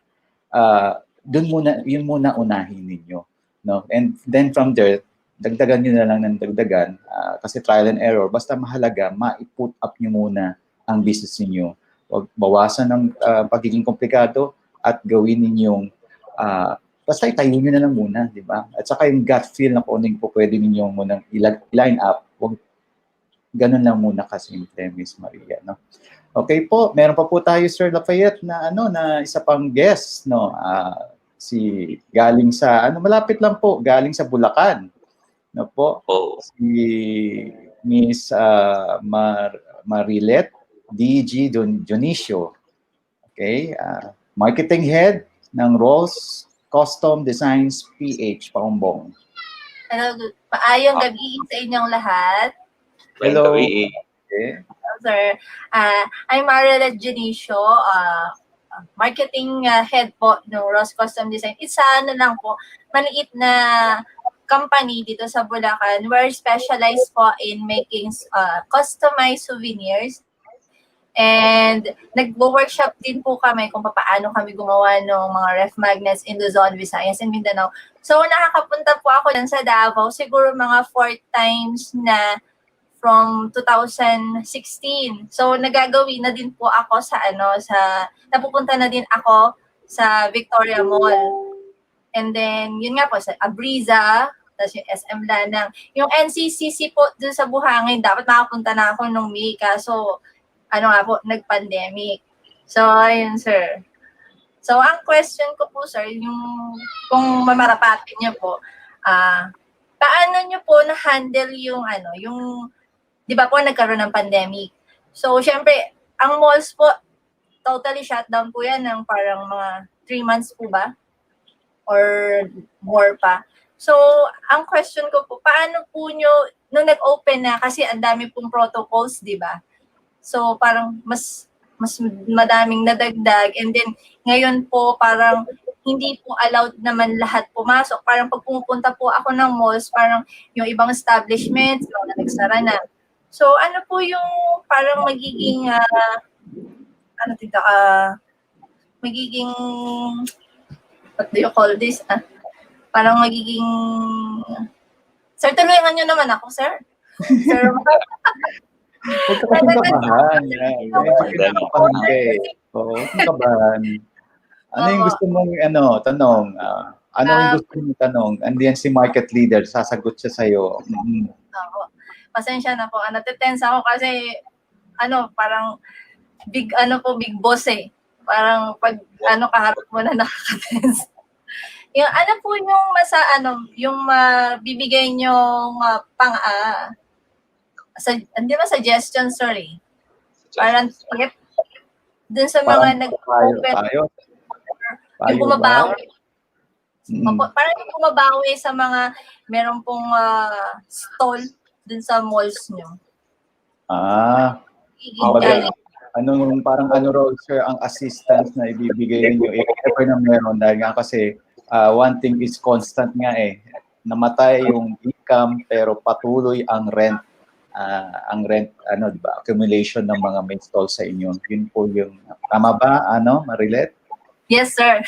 Yun muna unahin ninyo, no? And then from there, dagdagan niyo na lang ng dagdagan, kasi trial and error, basta mahalaga ma-put up niyo muna ang business niyo. Huwag bawasan ng pagiging komplikado at gawin ninyong basta itayo nyo na lang muna, di ba? At saka yung gut feel na kung ano yung pwede ninyong munang line up, huwag ganun lang muna kasimple, Miss Maria, no? Okay po, meron pa po tayo, Sir Lafayette, na na isa pang guest, no? Si galing sa malapit lang po, galing sa Bulacan, no po? Si Miss Marilet DG Dionisio. Okay, marketing head ng Rolls Custom Designs PH, Paumbong.
Hello, maayong gabi sa inyong lahat.
Hello.
Okay.
Hello, sir. I'm Mariela Janicio, marketing head po ng Rolls Custom Design. Isa lang po, maliit na company dito sa Bulacan. We're specialized po in making customized souvenirs. And nag-workshop din po kami kung paano kami gumawa ng mga ref magnets in Luzon, Visayas, and Mindanao. So nakakapunta po ako dyan sa Davao, siguro mga 4 times na from 2016. So nagagawin na din po ako napupunta na din ako sa Victoria Mall. And then, yun nga po, sa Abriza, tapos yung SM Lanang. Yung NCCC po dun sa Buhangin, dapat makapunta na ako nung May, kaso nag-pandemic. So, ayun, sir. So, ang question ko po, sir, yung kung mamarapatin niyo po, paano niyo po na-handle yung di ba po nagkaroon ng pandemic? So, syempre, ang malls po, totally shutdown po yan ng parang mga 3 months po ba? Or more pa. So, ang question ko po, paano po nyo, nung nag-open na, kasi ang dami pong protocols, di ba? So, parang mas madaming nadagdag. And then, ngayon po, parang hindi po allowed naman lahat pumasok. Parang pag pumupunta po ako ng malls, parang yung ibang establishments, mga nagsara na. So, ano po yung parang magiging, magiging, what do you call this? Parang magiging, sir, tulungan nyo naman ako, sir. Sir,
huwag ka kasing kabahan. Oo, kabahan. Ano yung gusto mong tanong? Ano yung gusto mong tanong? Andiyan si market leader, sasagot siya sa'yo.
Pasensya na po. Natetense ako kasi parang big boss eh. Parang pag kaharap mo na nakakatense. Yung po yung yung mabibigay nyong hindi ba suggestion, sorry. Parang tip dun sa mga nag-open. Yung bumabawi. Parang yung bumabawi sa mga meron pong stall dun sa malls nyo.
Parang raw, sir, ang assistance na ibibigay ninyo if ever na meron, dahil nga kasi one thing is constant nga namatay yung income pero patuloy ang rent, diba, accumulation ng mga main stalls sa inyo. Yun po yung, tama ba, Marilet?
Yes, sir.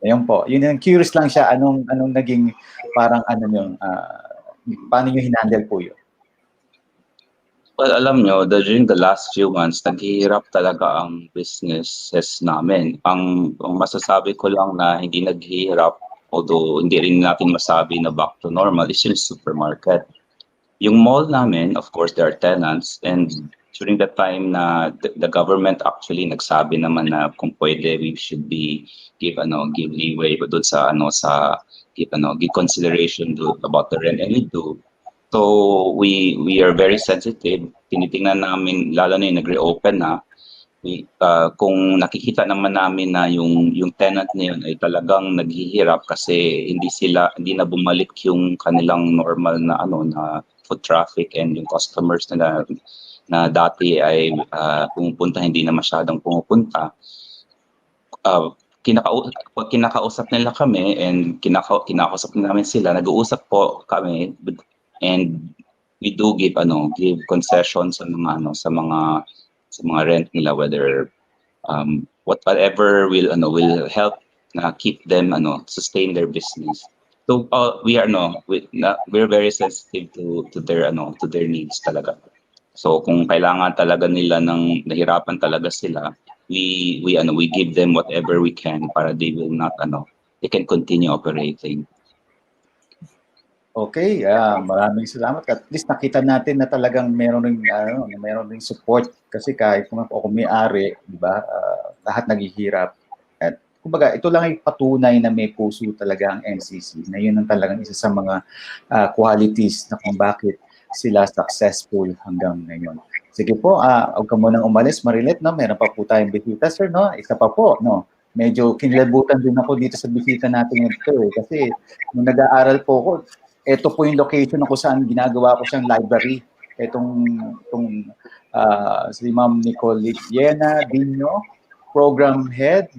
Ayun po. Yun yung curious lang siya, anong naging parang paano nyo hinandle po yun?
Well, alam nyo, during the last few months, naghihirap talaga ang businesses namin. Ang masasabi ko lang na hindi naghihirap, although hindi rin natin masabi na back to normal, is yung supermarket. Yung mall namin, of course, there are tenants, and during that time na the government actually nagsabi naman na kung pwede we should be give leeway doon sa give consideration about the rent, and we do. So we are very sensitive. Tinitingnan namin lalo na yung nag-reopen na kung nakikita naman namin na yung tenant na yun ay talagang naghihirap kasi hindi na bumalik yung kanilang normal na na foot traffic, and yung customers na dati ay pumupunta hindi na masyadong pumupunta. Kinakausap nila kami, and kinakausap namin sila, nag-uusap po kami, and we do give concessions sa mga rent nila, whether whatever will help na keep them sustain their business. So we're very sensitive to their needs talaga. So kung kailangan talaga nila nahirapan talaga sila, we give them whatever we can para they can continue operating.
Okay, maraming salamat. At least nakita natin na talagang meron ring support, kasi kahit kung ako may-ari, di ba, lahat naghihirap. At kumbaga, ito lang ay patunay na may puso talaga ang NCC, na yun ang talagang isa sa mga qualities na kung bakit sila successful hanggang ngayon. Sige po, huwag ka munang umalis, Marilet, no? Meron pa po tayong bisita, sir, no? Isa pa po, no? Medyo kinlabutan din ako dito sa bisita natin ito, kasi nung nag-aaral po ako, ito po yung location kung saan ginagawa ko siyang library. Itong si Ma'am Nicole Yena Dino, Program Head,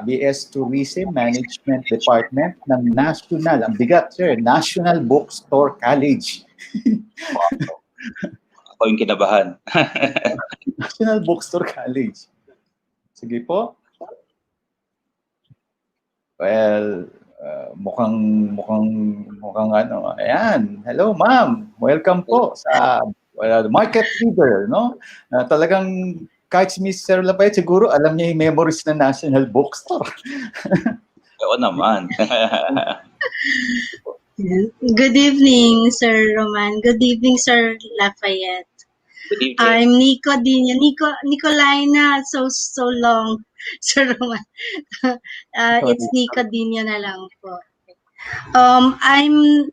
BS Tourism Management Department ng National, ang bigat sir, National Bookstore College.
Wow. Ako yung kinabahan.
National Bookstore College. Sige po. Well, mukhang ayan. Hello, ma'am. Welcome po sa market leader, no? Talagang kahit si Mr. Lafayette siguro alam niya yung memories ng National Bookstore.
Oo naman.
Good evening, Sir Roman. Good evening, Sir Lafayette.
Good evening.
I'm Nico Dino. Nicolina, so long, Sir Roman. It's Nico Dino na lang po. I'm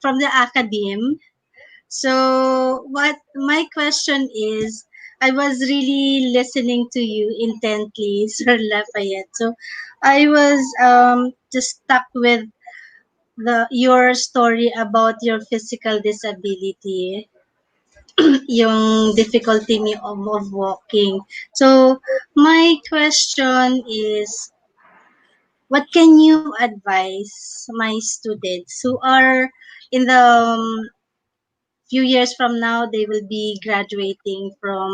from the academe. So what my question is, I was really listening to you intently, Sir Lafayette. So I was just stuck with your story about your physical disability, yung difficulty of walking. So my question is, what can you advise my students who are in the few years from now, they will be graduating from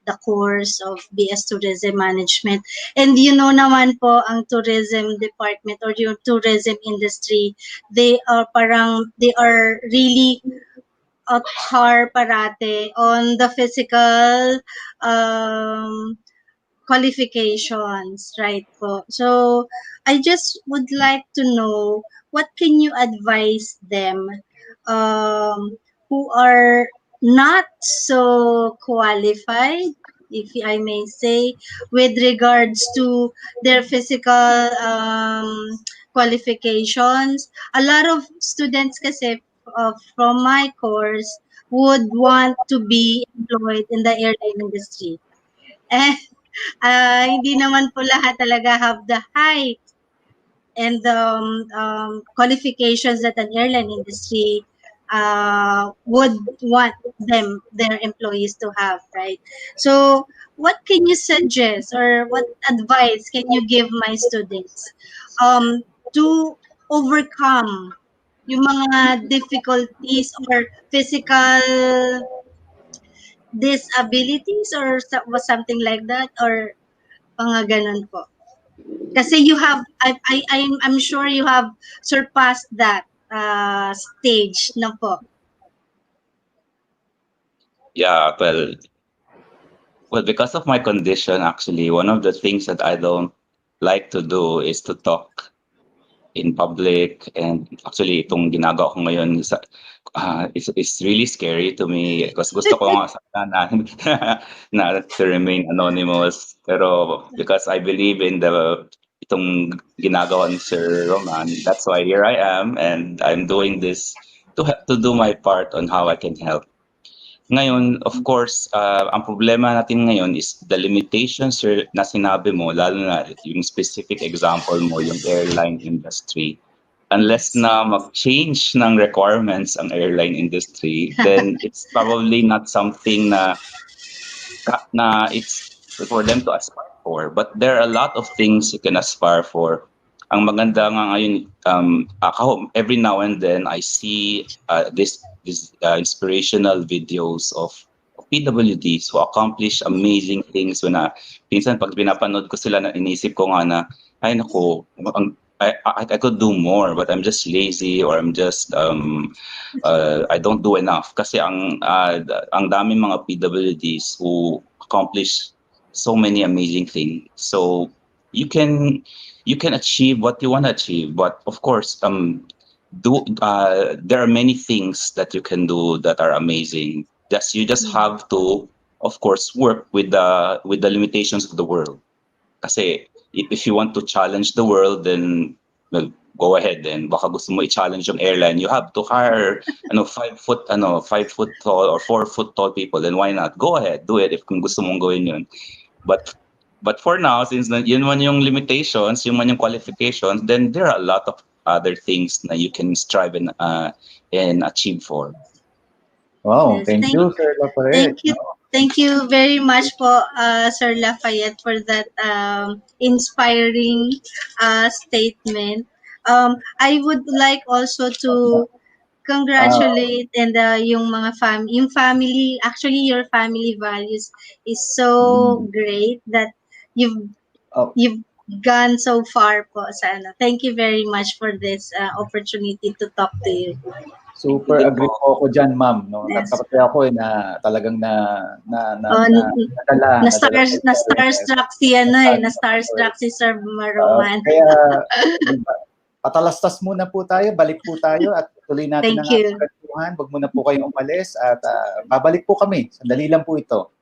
the course of BS Tourism Management. And you know naman po, ang tourism department or yung tourism industry, they are really at par parate on the physical qualifications, right po. So I just would like to know, what can you advise them who are not so qualified, if I may say, with regards to their physical qualifications? A lot of students kasi from my course would want to be employed in the airline industry. And hindi naman po lahat talaga have the height and the qualifications that an airline industry would want their employees to have, right? So what can you suggest, or what advice can you give my students to overcome yung mga difficulties or physical disabilities or something like that, or mga ganun po? Kasi you have, I'm sure you have surpassed that stage na po.
Yeah, well, because of my condition, actually, one of the things that I don't like to do is to talk. in public, and actually itong ginagawa ko ngayon it's really scary to me because gusto ko nga sana na to remain anonymous, pero because I believe in itong ginagawa ni Sir Roman, that's why here I am, and I'm doing this to do my part on how I can help. Ngayon, of course, ang problema natin ngayon is the limitations na sinabi mo, lalo na yung specific example mo, yung airline industry. Unless na mag-change ng requirements ang airline industry, then it's probably not something na it's for them to aspire for. But there are a lot of things you can aspire for. Ang maganda nga ngayon, every now and then I see this inspirational videos of PWDs who accomplish amazing things. Pinsan pag pinapanood ko sila, na inisip ko nga na, ay naku, I could do more, but I'm just lazy, or I'm just I don't do enough. Kasi ang daming mga PWDs who accomplish so many amazing things. So you can achieve what you want to achieve, but of course, there are many things that you can do that are amazing. You just have to, of course, work with the limitations of the world. Kasi if you want to challenge the world, then go ahead. Then baka gusto mo i-challenge yung airline, you have to hire 5 foot tall or 4 foot tall people. Then why not? Go ahead, do it if kung gusto mong gawin yun. But for now, since yun man yung limitations, yun man yung qualifications, then there are a lot of other things that you can strive and achieve for.
Wow,
Yes,
thank you, Sir Lafayette.
Thank you very much po, Sir Lafayette, for that inspiring statement. I would like also to congratulate and yung family, actually your family values is so great that you've gone so far po sana. Thank you very much for this opportunity to talk to you.
Super agree po ako dyan, ma'am. No?
Yes.
Kasi ako na talagang nadala.
Na-starstruck si Sir Roman.
Kaya patalastas muna po tayo, balik po tayo at tuloy natin ang ating kwentuhan. Huwag muna po kayong umalis at babalik po kami. Sandali lang po ito.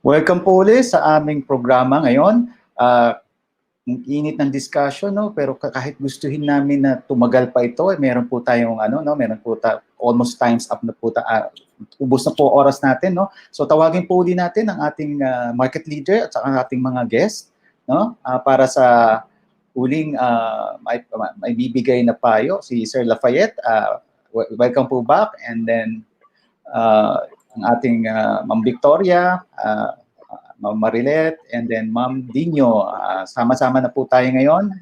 Welcome po ulit sa aming programa ngayon. Ang init ng discussion, no? Pero kahit gustuhin namin na tumagal pa ito, meron po tayong meron po almost times up na po ubos na po oras natin, no? So tawagin po uli natin ang ating market leader at ang ating mga guest, no? Para sa uling may bibigay na payo si Sir Lafayette. Welcome po back, and then ang ating Ma'am Victoria, Ma'am Marilet, and then Ma'am Dino. Sama-sama na po tayo ngayon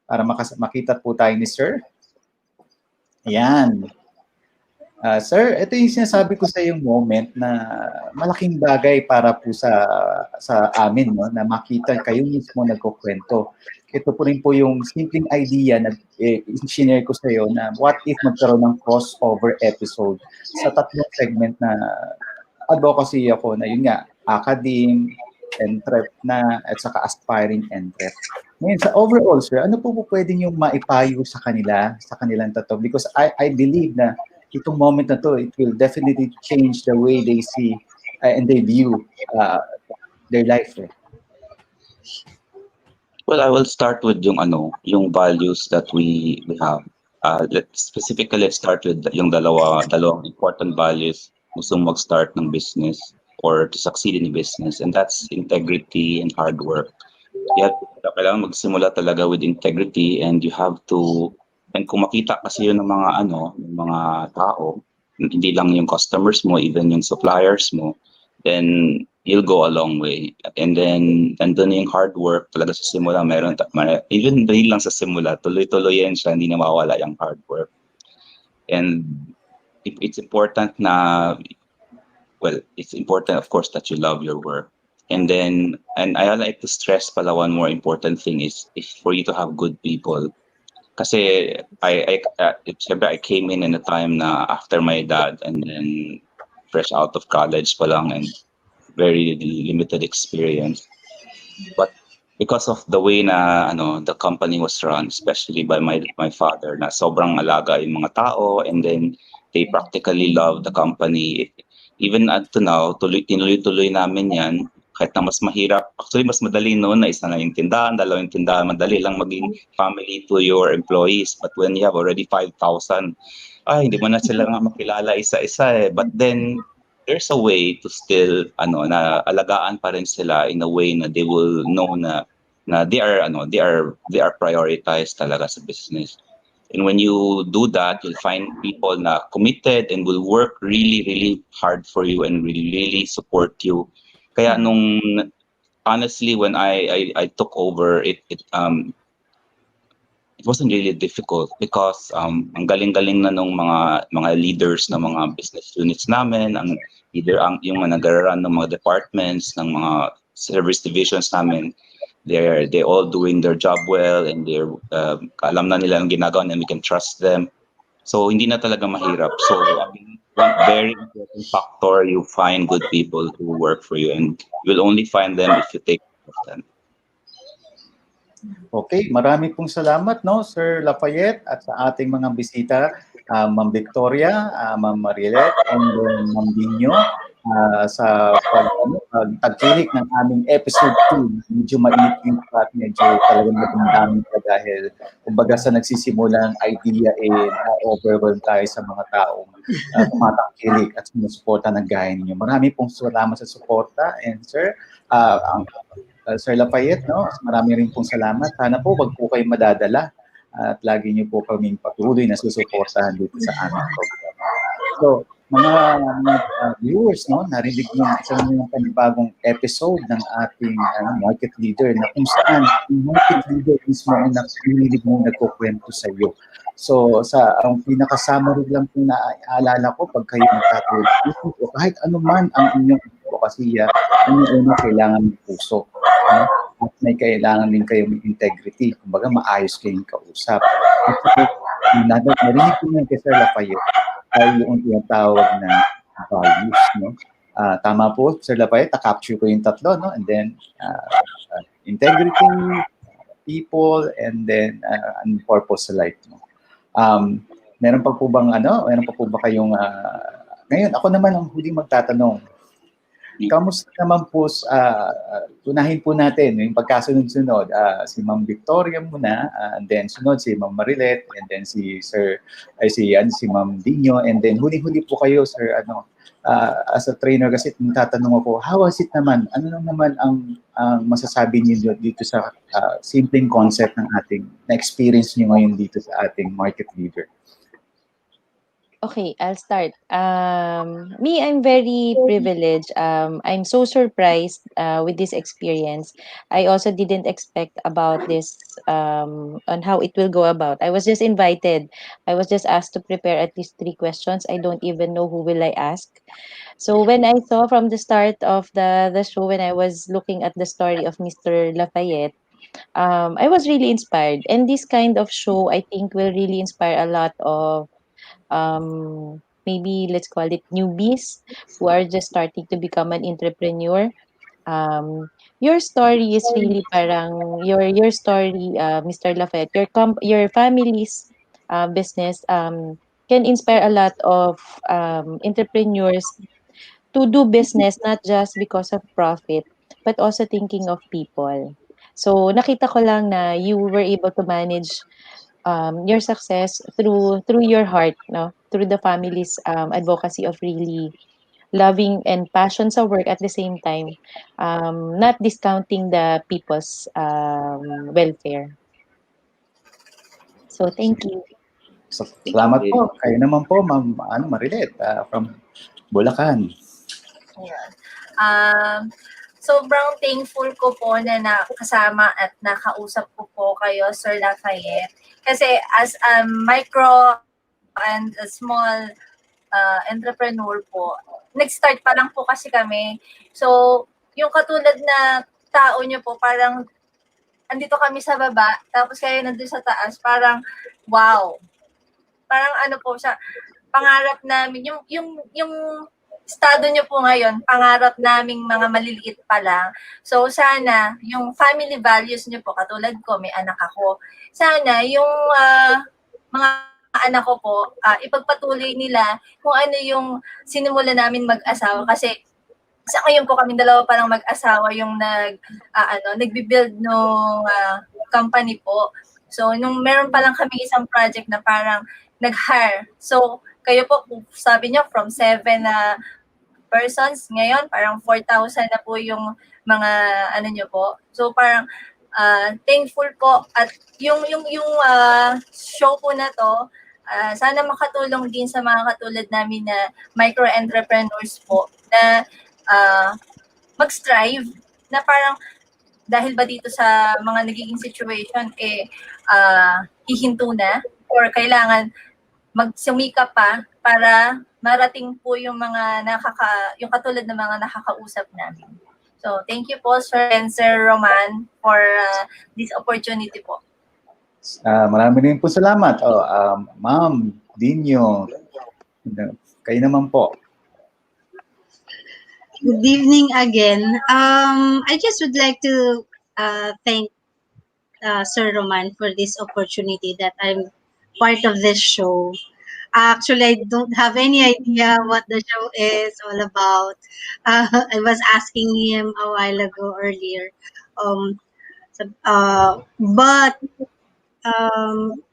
para makita po tayo ni Sir. Ayan. Sir, ito yung sinasabi ko sa yung moment na malaking bagay para po sa amin, no, na makita kayo mismo nagkukwento. Ito po rin po yung simpleng idea na i-share ko sa iyo na what if magkaroon ng crossover episode sa tatlong segment na advocacy ako na yun nga, academe, entrep na, at saka aspiring entrep. Ngayon, sa overall, sir, ano po pwedeng yung maipayo sa kanila, sa kanilang tato? Because I believe na itong moment na to, it will definitely change the way they see and they view their life.
Well, I will start with yung values that we have. Let's start with yung dalawang important values gustong mag-start ng business or to succeed in business, and that's integrity and hard work. Kailangan magsimula talaga with integrity, and you have to, and kung makita kasi yun ng mga tao, hindi lang yung customers mo, even yung suppliers mo, then you'll go a long way. And then andun yung hard work talaga sa simula, even dahil lang sa simula, tuloy-tuloy yan siya, hindi na mawala yung hard work. And it's important of course that you love your work. And I like to stress pala one more important thing is for you to have good people. Kasi I came in a time na after my dad, and then fresh out of college pa lang and very limited experience. But because of the way na the company was run, especially by my father, na sobrang alaga yung mga tao, and then they practically love the company. Even up to now, tinuloy-tuloy namin yan. Kahit na mas mahirap, actually mas madali noon na isa na yung tindahan, dalawang tindahan, madali lang maging family to your employees. But when you have already 5,000, hindi mo na sila nga makilala isa-isa eh. But then, there's a way to still, na alagaan pa rin sila in a way na they will know na they are prioritized talaga sa business. And when you do that, you'll find people na committed and will work really, really hard for you and really support you. Kaya honestly, when I took over, it wasn't really difficult because ang galing-galing na nung mga leaders ng mga business units namin, yung mga nag-run ng mga departments, ng mga service divisions namin. They all doing their job well, and they're alam na nila ang ginagawa, and we can trust them. So hindi na talaga mahirap. So one very important factor, you find good people who work for you, and you will only find them if you take care of them.
Okay, marami pong salamat, no, Sir Lafayette, at sa ating mga bisita, Ma'am Victoria, Ma'am Marilet, and then Ma'am Dinyo, sa pagtagkilik ng aming episode 2. Medyo mainit yung at medyo talagang matandami pa dahil kumbaga sa nagsisimulang idea overwhelmed tayo sa mga taong tumatangkilik at sumusuporta ng gaya ninyo. Marami pong salamat sa suporta, and Sir, Sir Lafayette, no, marami rin pong salamat. Sana po wag po kayong madadala at lagi niyo po kaming patuloy na susuportahan dito sa aming program. So, mga viewers, no, narinig nyo sa mga panibagong episode ng ating market leader na kung saan yung market leader mismo ang narinig mo nagkukwento sa iyo. So, ang pinaka-summary lang po na aalala ko pag kayo magkatulog o kahit anuman ang inyong advokasya, una kailangan ng puso. No? At may kailangan din kayong integrity. Kumbaga, maayos kayong kausap. At narinig ko nga kay Sir Lafayette ay yung tinatawag na values. No? Tama po, Sir Lafayette, na-capture ko yung tatlo. No? And then, integrity, people, and then purpose sa life. No? Meron pa po ba kayong, ngayon, ako naman ang huling magtatanong. Kamusta naman po, tunahin po natin yung pagkasunod-sunod, si Ma'am Victoria muna, and then sunod si Ma'am Marilet, and then si Ma'am Dinyo, and then huli-huli po kayo, Sir, as a trainer kasi tatanong ako, how was it naman? Ano naman ang masasabi niyo dito sa simpleng concept ng na-experience niyo ngayon dito sa ating market leader?
Okay, I'll start. Me, I'm very privileged. I'm so surprised with this experience. I also didn't expect about this on how it will go about. I was just invited. I was just asked to prepare at least 3 questions. I don't even know who will I ask. So when I saw from the start of the show, when I was looking at the story of Mr. Lafayette, I was really inspired. And this kind of show, I think, will really inspire a lot of maybe let's call it newbies who are just starting to become an entrepreneur. um your story is really parang your story, Mr. Lafayette, your family's business can inspire a lot of entrepreneurs to do business not just because of profit but also thinking of people. So nakita ko lang na you were able to manage your success through your heart, no, through the family's advocacy of really loving and passion sa work at the same time, not discounting the people's welfare. So thank you.
So, salamat po. Kayo naman po, Ma'am Marilet, from Bulacan.
Ayan. Sobrang thankful ko po na nakasama at nakausap ko po kayo, Sir Lafayette. Kasi as a micro and a small entrepreneur po, nag-start pa lang po kasi kami. So, yung katulad na tao nyo po, parang andito kami sa baba, tapos kayo nandun sa taas, parang wow. Parang ano po siya, pangarap namin, yung estado nyo po ngayon, pangarap naming mga maliliit pa lang. So, sana, yung family values nyo po, katulad ko, may anak ako, sana yung mga anak ko po, ipagpatuloy nila kung ano yung sinimula namin mag-asawa. Kasi, sa ngayon po kami dalawa pa lang mag-asawa yung nagbi-build nung company po. So, nung meron pa lang kami isang project na parang nag-hire. So, kayo po, sabi nyo, from 7 persons, ngayon, parang 4,000 na po yung mga ano nyo po. So, parang thankful po. At yung show po na to, sana makatulong din sa mga katulad namin na micro-entrepreneurs po na mag-strive na parang dahil ba dito sa mga nagiging situation, hihinto na or kailangan magsumika pa para marating po yung mga yung katulad ng mga nakakausap namin. So, thank you po, Sir and Sir Roman, for this opportunity po.
Marami rin po salamat. Ma'am Dinyo, kayo naman po.
Good evening again. I just would like to thank Sir Roman for this opportunity that I'm part of this show. Actually, I don't have any idea what the show is all about. I was asking him a while ago earlier. But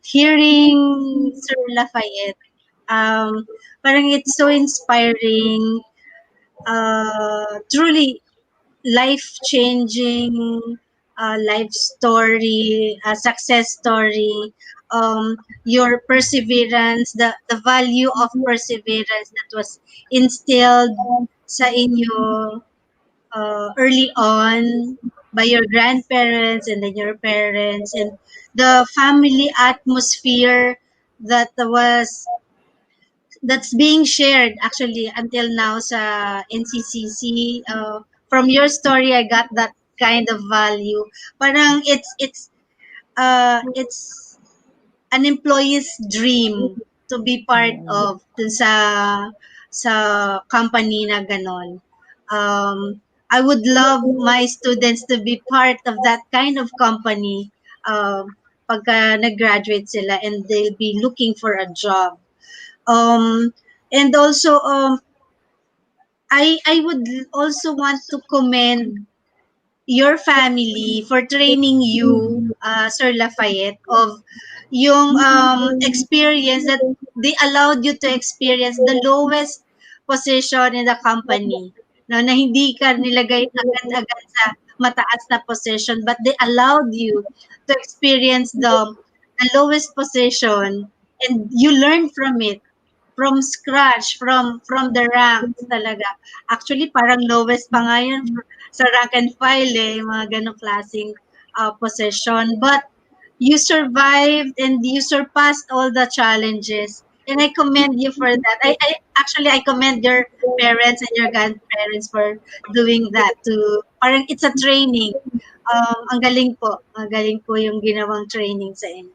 hearing Sir Lafayette, parang it's so inspiring, truly life-changing life story, success story, your perseverance, the value of perseverance that was instilled sa inyo early on by your grandparents and then your parents, and the family atmosphere that's being shared actually until now sa NCCC. From your story, I got that kind of value. Parang it's an employee's dream to be part of dun sa company na ganon. I would love my students to be part of that kind of company pagka nag-graduate sila and they'll be looking for a job. And also, I would also want to commend your family for training you, Sir Lafayette, of yung experience that they allowed you to experience the lowest position in the company. No, na hindi ka nilagay agad-agad sa mataas na position, but they allowed you to experience the lowest position and you learn from it. From scratch, from the ranks talaga. Actually, parang lowest pa nga yun sa rank and file mga ganong klaseng position. But you survived and you surpassed all the challenges. And I commend you for that. I commend your parents and your grandparents for doing that to parang it's a training. Ang galing po. Ang galing po yung ginawang training sa inyo.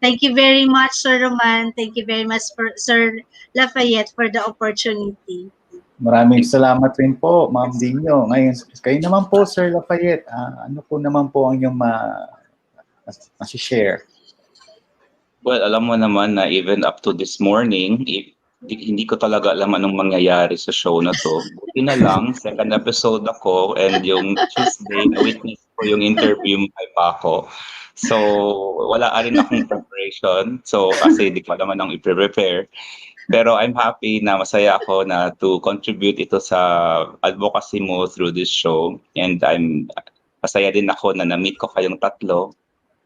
Thank you very much, Sir Roman. Thank you very much, for Sir Lafayette, for the opportunity.
Maraming salamat rin po, Ma'am Dino. Ngayon, kayo naman po, Sir Lafayette. Ano po naman po ang inyong share?
Well, alam mo naman na even up to this morning, hindi ko talaga alam anong mangyayari sa show na to. Buti na lang, second episode ako, and yung Tuesday, na-witness ko yung interview mo kay Paco. So, wala rin akong preparation. So, kasi di ko naman ang i-prepare. Pero I'm happy na masaya ako na to contribute ito sa advocacy mo through this show. And masaya din ako na na-meet ko kayong tatlo.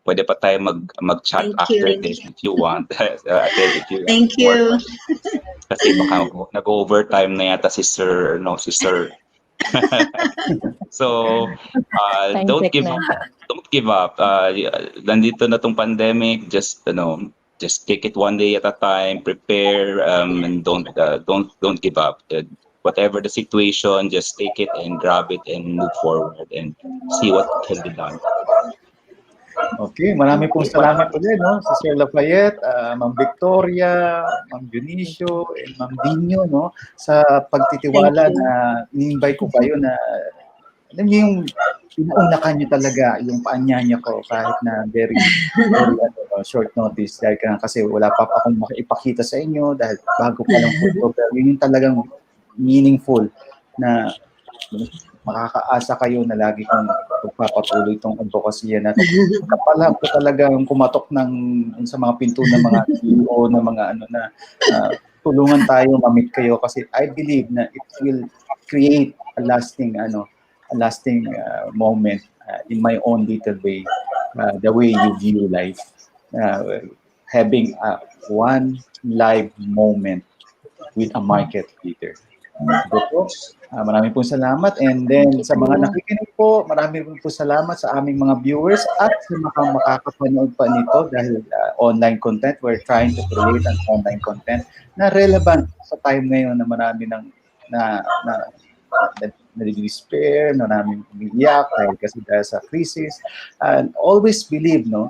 Pwede pa tayo mag-chat after this if you want.
Thank you.
Kasi baka nag-overtime na yata si Sir. So, don't give up. Nandito na tong pandemic. Just take it one day at a time. Prepare and don't give up. Whatever the situation, just take it and grab it and move forward and see what can be done.
Okay, marami pong salamat ulit, no? Si Sir Lafayette, Ma'am Victoria, Ma'am Dionisio, and Ma'am Dino, no? Sa pagtitiwala na ni-invite ko kayo na, alam niyo yung pinuunakan niyo talaga yung paanyanya ko kahit na very short notice. Dahil kasi wala pa akong makipakita sa inyo dahil bago pa lang po. Pero yun yung talagang meaningful na makakaasa kayo na lagi kong magpapatuloy itong advocacy na kapala po talagang kumatok sa mga pinto ng mga CEO na mga tulungan tayo mamit kayo kasi I believe na it will create a lasting moment in my own little way, the way you view life, having one live moment with a market leader. Maraming po salamat, and then sa mga nakikinig po, maraming po salamat sa aming mga viewers at sa mga makakapanood pa nito dahil online content. We're trying to create an online content na relevant sa time ngayon na marami nang na-despair, maraming umiiyak dahil sa crisis. And always believe na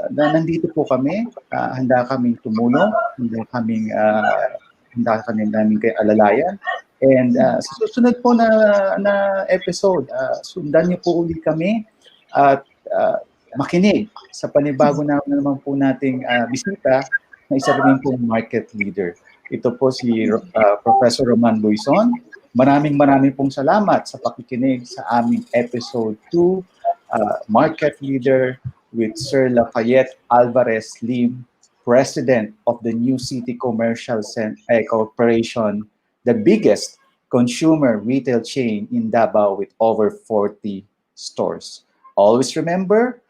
nandito po kami, handa kaming tumulong, handa kaming kayo alalayan. And sa susunod po na episode, sundan niyo po ulit kami at makinig sa panibago naman po nating bisita na isa rin pong market leader. Ito po si Professor Roman Buyson. Maraming pong salamat sa pakikinig sa aming episode 2, Market Leader with Sir Lafayette Alvarez Lim, President of the New City Commercial Corporation, the biggest consumer retail chain in Davao with over 40 stores. Always remember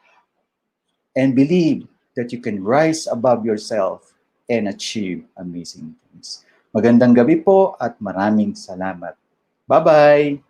and believe that you can rise above yourself and achieve amazing things. Magandang gabi po at maraming salamat. Bye-bye!